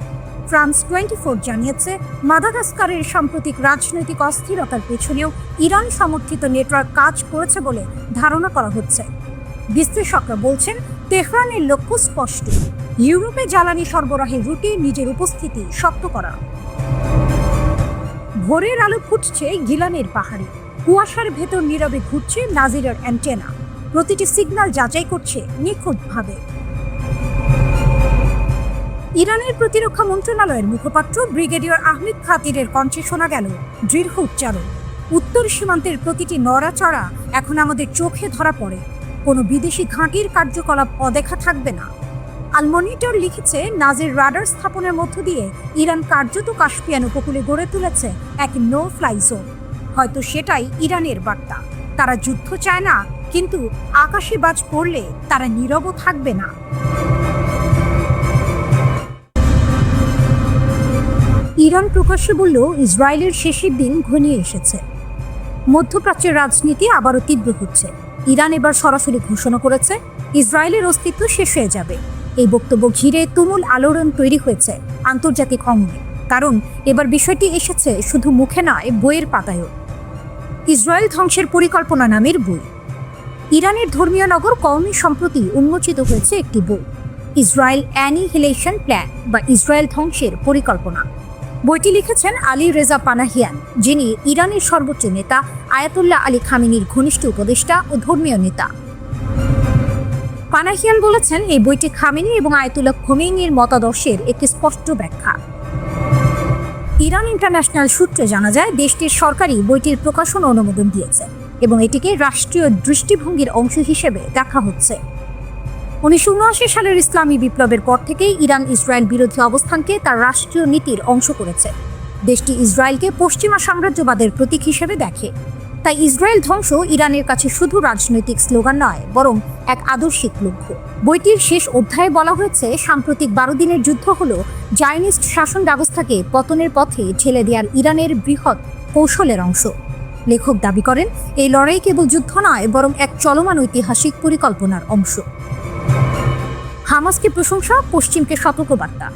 ফ্রান্স 24 জানিয়েছে, মাদাগাস্কারের সাম্প্রতিক রাজনৈতিক অস্থিরতার পেছনেও ইরান সমর্থিত নেটওয়ার্ক কাজ করেছে বলে ধারণা করা হচ্ছে। বিশ্লেষকরা বলছেন, তেহরানের লক্ষ্য স্পষ্ট, ইউরোপে জ্বালানি সরবরাহের রুটে নিজের উপস্থিতি শক্ত করা। ভোরের আলো ফুটছে গিলানের পাহাড়ে, কুয়াশার ভেতর নীরবে ঘুরছে নাজিরের অ্যান্টেনা, প্রতিটি সিগন্যাল যাচাই করছে নিখুঁতভাবে। ইরানের প্রতিরক্ষা মন্ত্রণালয়ের মুখপাত্র ব্রিগেডিয়ার আহমেদ খাতিরের কণ্ঠে শোনা গেল দৃঢ় উচ্চারণ, উত্তর সীমান্তের প্রতিটি নড়াচড়া এখন আমাদের চোখে ধরা পড়ে, কোনো বিদেশি ঘাঁটির কার্যকলাপ অদেখা থাকবে না। আল মনিটর লিখেছে, নাজির রাডার স্থাপনের মধ্য দিয়ে ইরান কার্যত কাস্পিয়ান উপকূলে গড়ে তুলেছে এক নো ফ্লাই জোন। হয়তো সেটাই ইরানের বার্তা, তারা যুদ্ধ চায় না, কিন্তু আকাশে বাজ পড়লে তারা নীরব থাকবে না। ইরান প্রকাশ্যে বলল, ইসরায়েলের শেষের দিন ঘনিয়ে এসেছে। মধ্যপ্রাচ্যের রাজনীতি আবারও তীব্র হচ্ছে। ইরান এবার সরাসরি ঘোষণা করেছে, ইসরায়েলের অস্তিত্ব শেষ হয়ে যাবে। এই বক্তব্য ঘিরে তুমুল আলোড়ন তৈরি হয়েছে আন্তর্জাতিক অঙ্গনে, কারণ এবার বিষয়টি এসেছে শুধু মুখে নয়, বইয়ের পাতায়ও। ইসরায়েল ধ্বংসের পরিকল্পনা নামের বই। ইরানের ধর্মীয় নগর কওমি সম্প্রতি উন্মোচিত হয়েছে একটি বই, ইসরায়েল অ্যানিহিলেশন প্ল্যান বা ইসরায়েল ধ্বংসের পরিকল্পনা। বইটি লিখেছেন আলী রেজা পানাহিয়ান, যিনি ইরানের সর্বোচ্চ নেতা আয়াতুল্লাহ আলী খামেনির ঘনিষ্ঠ উপদেষ্টা ও ধর্মীয় নেতা। পানাহিয়ান বলেছেন, এই বইটি খামেনি এবং আয়াতুল্লাহ খোমেনির মতাদর্শের একটি স্পষ্ট ব্যাখ্যা। ইরান ইন্টারন্যাশনাল সূত্রে জানা যায়, দেশটির সরকারি বইটির প্রকাশন অনুমোদন দিয়েছে এবং এটিকে রাষ্ট্রীয় দৃষ্টিভঙ্গির অংশ হিসেবে দেখা হচ্ছে। 1979 সালের ইসলামী বিপ্লবের পর থেকেই ইরান ইসরায়েল বিরোধী অবস্থানকে তার রাষ্ট্রীয় নীতির অংশ করেছে। দেশটি ইসরায়েলকে পশ্চিমা সাম্রাজ্যবাদের প্রতীক হিসেবে দেখে। তাই ইসরায়েল ধ্বংস ইরানের কাছে শুধু রাজনৈতিক স্লোগান নয়, বরং এক আদর্শিক লক্ষ্য। বইটির শেষ অধ্যায়ে বলা হয়েছে, সাম্প্রতিক 12 দিনের যুদ্ধ হল জায়নিস্ট শাসন ব্যবস্থাকে পতনের পথে ঠেলে দেওয়ার ইরানের বৃহৎ কৌশলের অংশ। লেখক দাবি করেন, এই লড়াই কেবল যুদ্ধ নয়, বরং এক চলমান ঐতিহাসিক পরিকল্পনার অংশ। হামাসকে প্রশংসা, পশ্চিমকে সতর্কবার্তা।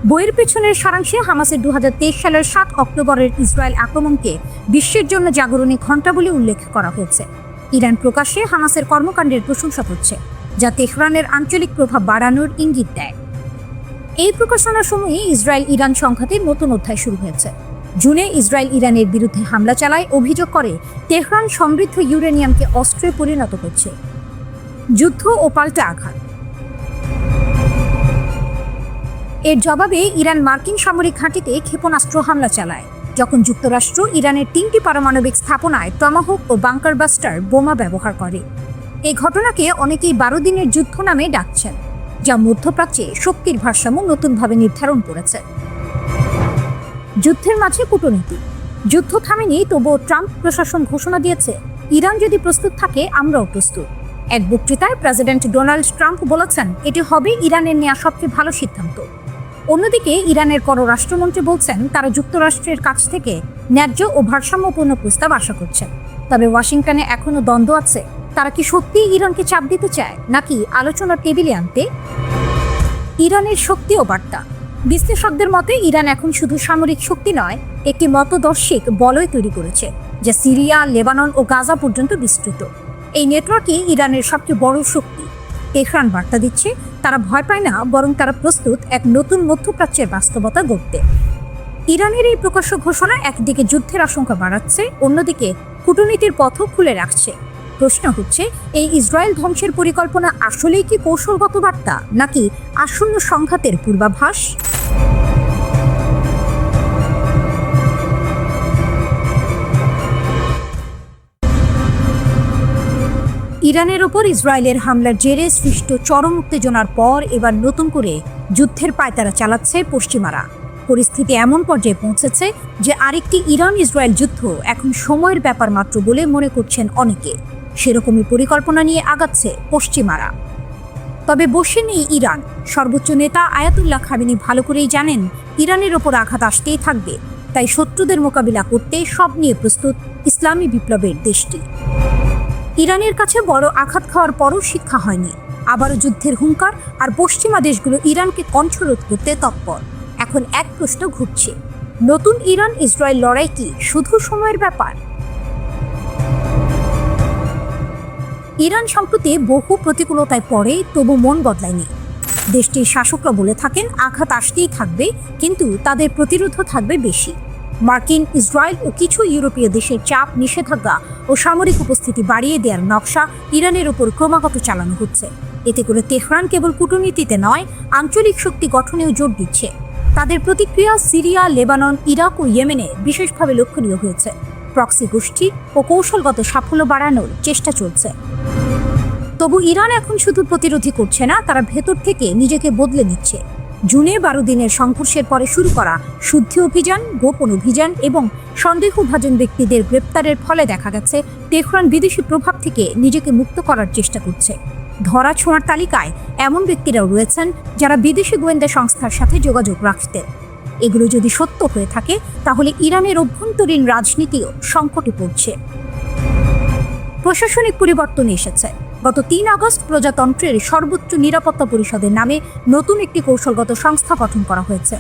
বইয়ের পেছনের সারাংশে হামাসের 2023 সালের 7 অক্টোবরের ইসরায়েল আক্রমণকে বিশ্বের জন্য জাগরণী ঘণ্টা বলে উল্লেখ করা হয়েছে। ইরান প্রকাশ্যে হামাসের কর্মকাণ্ডের প্রশংসা করছে, যা তেহরানের আঞ্চলিক প্রভাব বাড়ানোর ইঙ্গিত দেয়। এই প্রকাশনার সময়ে ইসরায়েল ইরান সংঘাতের নতুন অধ্যায় শুরু হয়েছে। জুনে ইসরায়েল ইরানের বিরুদ্ধে হামলা চালায়, অভিযোগ করে তেহরান সমৃদ্ধ ইউরেনিয়ামকে অস্ত্রে পরিণত করছে। যুদ্ধ ও পাল্টা আঘাত। এর জবাবে ইরান মার্কিন সামরিক ঘাঁটিতে ক্ষেপণাস্ত্র হামলা চালায়, যখন যুক্তরাষ্ট্র ইরানের 3টি পারমাণবিক স্থাপনায় টমাহক ও বাংকার বাস্টার বোমা ব্যবহার করে। এই ঘটনাকে অনেকেই 12 দিনের যুদ্ধ নামে ডাকছেন, যা মধ্যপ্রাচ্যে শক্তির ভারসাম্য নতুনভাবে নির্ধারণ করেছে। যুদ্ধের মাঝে কূটনীতি। যুদ্ধ থামেনি, তবুও ট্রাম্প প্রশাসন ঘোষণা দিয়েছে, ইরান যদি প্রস্তুত থাকে আমরাও প্রস্তুত। এক বক্তৃতায় প্রেসিডেন্ট ডোনাল্ড ট্রাম্প বলেছেন, এটি হবে ইরানের নেওয়া সবচেয়ে ভালো সিদ্ধান্ত। অন্যদিকে ইরানের পররাষ্ট্রমন্ত্রী বলছেন, তারা যুক্তরাষ্ট্রের কাছ থেকে ন্যায্য ও ভারসাম্যপূর্ণ প্রস্তাব আশা করছেন। তবে ওয়াশিংটনে এখনও দ্বন্দ্ব আছে, তারা কি সত্যিই ইরানকে চাপ দিতে চায়, নাকি আলোচনার টেবিলে আনতে? ইরানের শক্তি ও বার্তা। বিশ্লেষকদের মতে ইরান এখন শুধু সামরিক শক্তি নয়, একটি মতদর্শিক বলয় তৈরি করেছে, যা সিরিয়া, লেবানন ও গাজা পর্যন্ত বিস্তৃত। এই নেটওয়ার্কই ইরানের সবচেয়ে বড় শক্তি। তেহরান বার্তা দিচ্ছে, তারা ভয় পায় না, বরং তারা প্রস্তুত এক নতুন মধ্যপ্রাচ্যের বাস্তবতা গড়তে। ইরানের এই প্রকাশ্য ঘোষণা একদিকে যুদ্ধের আশঙ্কা বাড়াচ্ছে, অন্যদিকে কূটনীতির পথও খুলে রাখছে। প্রশ্ন হচ্ছে, এই ইসরায়েল ধ্বংসের পরিকল্পনা আসলেই কি কৌশলগত বার্তা, নাকি আসন্ন সংঘাতের পূর্বাভাস? ইরানের ওপর ইসরায়েলের হামলার জেরে সৃষ্ট চরম উত্তেজনার পর এবার নতুন করে যুদ্ধের পায়তারা চালাচ্ছে পশ্চিমারা। পরিস্থিতি এমন পর্যায়ে পৌঁছেছে যে আরেকটি ইরান ইসরায়েল যুদ্ধ এখন সময়ের ব্যাপার মাত্র বলে মনে করছেন অনেকে। সেরকমই পরিকল্পনা নিয়ে আগাচ্ছে পশ্চিমারা। তবে বসে নেই ইরান। সর্বোচ্চ নেতা আয়াতুল্লাহ খামেনি ভালো করেই জানেন, ইরানের ওপর আঘাত আসতেই থাকবে। তাই শত্রুদের মোকাবিলা করতে সব নিয়ে প্রস্তুত ইসলামী বিপ্লবের দেশটি। ইরানের কাছে বড় আঘাত খাওয়ার পরও শিক্ষা হয়নি, আবারও যুদ্ধের হুঙ্কার, আর পশ্চিমা দেশগুলো ইরানকে কণ্ঠরোধ করতে তৎপর। এখন এক প্রশ্ন ঘুরছে, নতুন ইরান ইসরায়েল লড়াই কি শুধু সময়ের ব্যাপার? ইরান সম্প্রতি বহু প্রতিকূলতায় পড়ে, তবু মন বদলায়নি। দেশটির শাসকরা বলে থাকেন, আঘাত আসতেই থাকবে, কিন্তু তাদের প্রতিরোধও থাকবে বেশি। মার্কিন, ইসরায়েল ও কিছু ইউরোপীয় দেশের চাপ, নিষেধাজ্ঞা ও সামরিক উপস্থিতি বাড়িয়ে দেওয়ার নকশা ইরানের ওপর ক্রমাগত চালানো হচ্ছে। এতে করে তেহরান কেবল কূটনীতিতে নয়, আঞ্চলিক শক্তি গঠনেও জোর দিচ্ছে। তাদের প্রতিক্রিয়া সিরিয়া, লেবানন, ইরাক ও ইয়েমেনে বিশেষভাবে লক্ষণীয় হয়েছে। প্রক্সি গোষ্ঠী ও কৌশলগত সাফল্য বাড়ানোর চেষ্টা চলছে। তবু ইরান এখন শুধু প্রতিরোধী করছে না, তারা ভেতর থেকে নিজেকে বদলে নিচ্ছে। জুনে 12 দিনের সংঘর্ষের পরে শুরু করা শুদ্ধি অভিযান, গোপন অভিযান এবং সন্দেহভাজন ব্যক্তিদের গ্রেপ্তারের ফলে দেখা গেছে তেহরান বিদেশি প্রভাব থেকে নিজেকে মুক্ত করার চেষ্টা করছে। ধরা ছোঁয়ার তালিকায় এমন ব্যক্তিরাও রয়েছেন যারা বিদেশি গোয়েন্দা সংস্থার সাথে যোগাযোগ রাখতেন। এগুলো যদি সত্য হয়ে থাকে, তাহলে ইরানের অভ্যন্তরীণ রাজনীতিও সংকটে পড়ছে। প্রশাসনিক পরিবর্তন এসেছে। গত 3 আগস্ট প্রজাতন্ত্রের সর্বোচ্চ নিরাপত্তা পরিষদের নামে নতুন একটি কৌশলগত সংস্থা গঠন করা হয়েছে।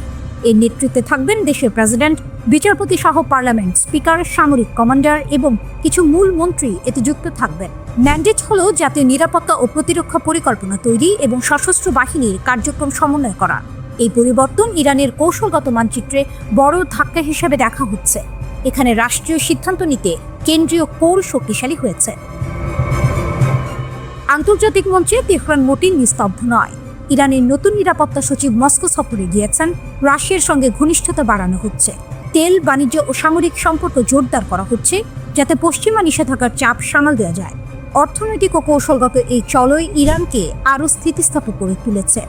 এর নেতৃত্বে থাকবেন দেশের প্রেসিডেন্ট, বিচারপতি সহ পার্লামেন্ট স্পিকার, সামরিক কমান্ডার এবং কিছু মূল মন্ত্রী এতে যুক্ত থাকবেন। ম্যান্ডেট হল জাতীয় নিরাপত্তা ও প্রতিরক্ষা পরিকল্পনা তৈরি এবং সশস্ত্র বাহিনীর কার্যক্রম সমন্বয় করা। এই পরিবর্তন ইরানের কৌশলগত মানচিত্রে বড় ধাক্কা হিসেবে দেখা হচ্ছে। এখানে রাষ্ট্রীয় সিদ্ধান্ত নিতে কেন্দ্রীয় কোর শক্তিশালী হয়েছে। আন্তর্জাতিক মঞ্চে তেহরান মোটেই নিস্তব্ধ নয়। ইরানের নতুন নিরাপত্তা সচিব মস্কো সফরে গিয়েছেন। রাশিয়ার সঙ্গে ঘনিষ্ঠতা বাড়ানো হচ্ছে। তেল, বাণিজ্য ও সামরিক সম্পর্ক জোরদার করা হচ্ছে, যাতে পশ্চিমা নিষেধাজ্ঞার চাপ সামাল দেওয়া যায়। অর্থনৈতিক ও কৌশলগত এই চলয় ইরানকে আরও স্থিতিস্থাপক করে তুলেছে।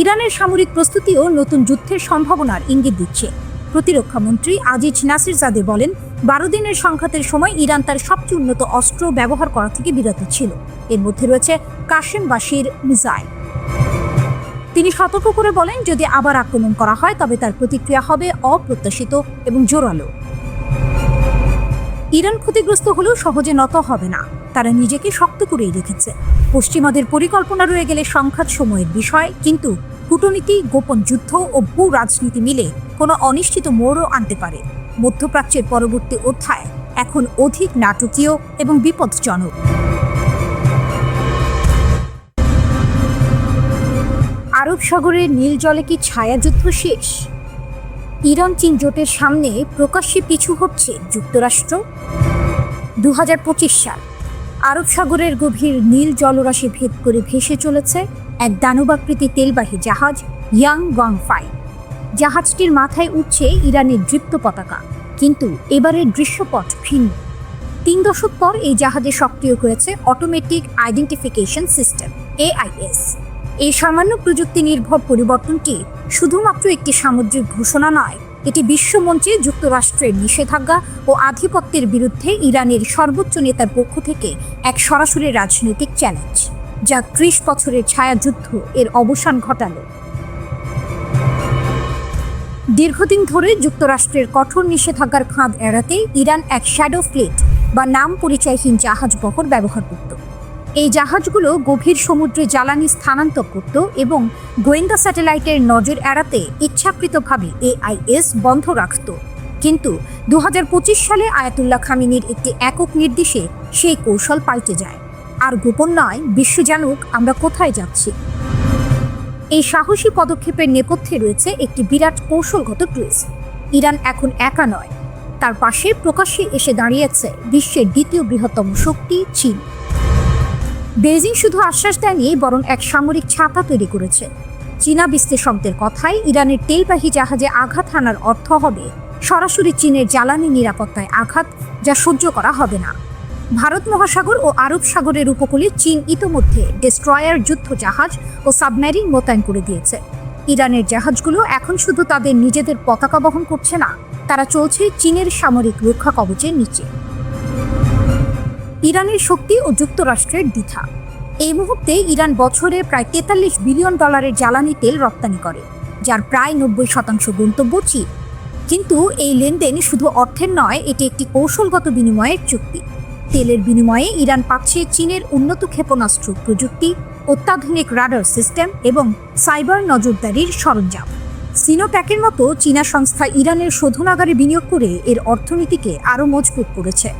ইরানের সামরিক প্রস্তুতিও নতুন যুদ্ধের সম্ভাবনার ইঙ্গিত দিচ্ছে। প্রতিরক্ষা মন্ত্রী আজিজ নাসিরজাদে বলেন, 12 দিনের সংঘাতের সময় ইরান তার সবচেয়ে উন্নত অস্ত্র ব্যবহার করা থেকে বিরত ছিল। এর মধ্যে রয়েছে কাশেম বাশির মিসাইল। তিনি সতর্ক করে বলেন, যদি আবার আক্রমণ করা হয় তবে তার প্রতিক্রিয়া হবে অপ্রত্যাশিত এবং জোরালো। ইরান ক্ষতিগ্রস্ত হলেও সহজে নত হবে না। তারা নিজেকে শক্ত করেই রেখেছে। পশ্চিমাদের পরিকল্পনা রয়ে গেলে সংঘাত সময়ের বিষয়, কিন্তু কূটনীতি, গোপন যুদ্ধ ও ভূ রাজনীতি মিলে কোনো অনিশ্চিত মোড়ও আনতে পারে। মধ্যপ্রাচ্যের পরবর্তী অধ্যায় এখন অধিক নাটকীয় এবং বিপজ্জনক। আরব সাগরের নীল জলে কি ছায়াযুদ্ধ শেষ? ইরান চীন জোটের সামনে প্রকাশ্যে পিছু হটছে যুক্তরাষ্ট্র। 2025 সাল। আরব সাগরের গভীর নীল জলরাশি ভেদ করে ভেসে চলেছে এক দানবাকৃতি তেলবাহী জাহাজ ইয়াং ওয়াং-5। জাহাজটির মাথায় উঠছে ইরানের দৃপ্ত পতাকা, কিন্তু এবারের দৃশ্যপট ভিন্ন। 3 দশক পর এই জাহাজে সক্রিয় হয়েছে অটোমেটিক আইডেন্টিফিকেশন সিস্টেম, AIS। এই সামান্য প্রযুক্তি নির্ভর পরিবর্তনটি শুধুমাত্র একটি সামুদ্রিক ঘোষণা নয়, এটি বিশ্বমঞ্চে যুক্তরাষ্ট্রের নিষেধাজ্ঞা ও আধিপত্যের বিরুদ্ধে ইরানের সর্বোচ্চ নেতার পক্ষ থেকে এক সরাসরি রাজনৈতিক চ্যালেঞ্জ, যা 30 বছরের ছায়াযুদ্ধ এর অবসান ঘটালো। দীর্ঘদিন ধরে যুক্তরাষ্ট্রের কঠোর নিষেধাজ্ঞার ফাঁদ এড়াতে ইরান এক শ্যাডো ফ্লিট বা নাম পরিচয়হীন জাহাজ বহর ব্যবহার করত। এই জাহাজগুলো গভীর সমুদ্রে জ্বালানি স্থানান্তর করত এবং গোয়েন্দা স্যাটেলাইটের নজর এড়াতে ইচ্ছাকৃতভাবে AIS বন্ধ রাখত। কিন্তু 2025 সালে আয়াতুল্লাহ খামেনির একটি একক নির্দেশে সেই কৌশল পাল্টে যায়। আর গোপন নয়, বিশ্ব জানুক আমরা কোথায় যাচ্ছি। এই সাহসী পদক্ষেপের নেপথ্যে রয়েছে একটি বিরাট কৌশলগত টুইস্ট। ইরান এখন একা নয়, তার পাশে প্রকাশ্যে এসে দাঁড়িয়েছে বিশ্বের দ্বিতীয় বৃহত্তম শক্তি চীন। বেইজিং শুধু আশ্বাস দেয়নি, বরং এক সামরিক ছাতা তৈরি করেছে। চীনা বিশ্লেষকদের কথায় ইরানের তেলবাহী জাহাজে আঘাত হানার অর্থ হবে সরাসরি চীনের জ্বালানি নিরাপত্তায় আঘাত, যা সহ্য করা হবে না। ভারত মহাসাগর ও আরব সাগরের উপকূলে চীন ইতোমধ্যে ডেস্ট্রয়ার, যুদ্ধ জাহাজ ও সাবমেরিন মোতায়েন করে দিয়েছে। ইরানের জাহাজগুলো এখন শুধু তাদের নিজেদের পতাকা বহন করছে না, তারা চলছে চীনের সামরিক রক্ষা কবচের নিচে। ইরানের শক্তি ও যুক্তরাষ্ট্রের দ্বিধা। এই মুহূর্তে ইরান বছরে প্রায় $43 বিলিয়ন জ্বালানি তেল রপ্তানি করে, যার প্রায় 90% গন্তব্য চীন। কিন্তু এই লেনদেন শুধু অর্থের নয়, এটি একটি কৌশলগত বিনিময়ের চুক্তি। তেলের বিনিময়ে ইরান পাচ্ছে চীনের উন্নত ক্ষেপণাস্ত্র প্রযুক্তি, অত্যাধুনিক রাডার সিস্টেম এবং সাইবার নজরদারির সরঞ্জাম। সিনোপ্যাকের মতো চীনা সংস্থা ইরানের শোধনাগারে বিনিয়োগ করে এর অর্থনীতিকে আরও মজবুত করেছে।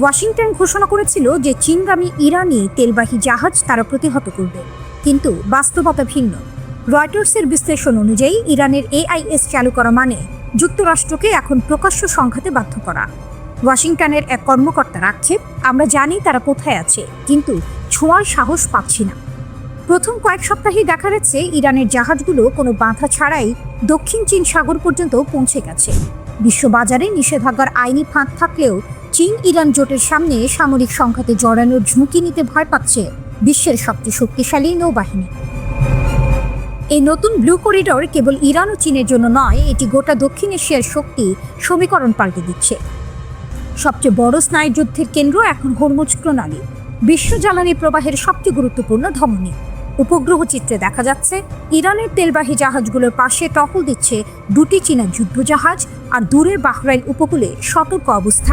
ওয়াশিংটন ঘোষণা করেছিল যে চীনগামী ইরানি তেলবাহী জাহাজ তারা প্রতিহত করবে, কিন্তু বাস্তবতা ভিন্ন। রয়টার্সের বিশ্লেষণ অনুযায়ী ইরানের AIS চালু করা মানে যুক্তরাষ্ট্রকে এখন প্রকাশ্য সংঘাতে বাধ্য করা। ওয়াশিংটনের এক কর্মকর্তার আক্ষেপ, আমরা জানি তারা কোথায় আছে, কিন্তু ছোঁয়ার সাহস পাচ্ছি না। প্রথম কয়েক সপ্তাহেই দেখা যাচ্ছে ইরানের জাহাজগুলো কোনো বাধা ছাড়াই দক্ষিণ চীন সাগর পর্যন্ত পৌঁছে গেছে। বিশ্ববাজারে নিষেধাজ্ঞার আইনি ফাঁদ থাকলেও চীন ইরান জোটের সামনে সামরিক সংঘাতে জড়ানোর ঝুঁকি নিতে ভয় পাচ্ছে বিশ্বের সবচেয়ে শক্তিশালী নৌবাহিনী। এই নতুন ব্লু করিডর কেবল ইরান ও চীনের জন্য নয়, এটি গোটা দক্ষিণ এশিয়ার শক্তি সমীকরণ পাল্টে দিচ্ছে। সবচেয়ে বড় স্নায়ুযুদ্ধের কেন্দ্র এখন হরমুজ প্রণালী, বিশ্ব জ্বালানি প্রবাহের সবচেয়ে গুরুত্বপূর্ণ ধমনী। উপগ্রহ চিত্রে দেখা যাচ্ছে ইরানের তেলবাহী জাহাজগুলোর পাশে টহল দিচ্ছে 2টি চীনা যুদ্ধজাহাজ, আর দূরের বাহরাইন উপকূলে সতর্ক অবস্থান।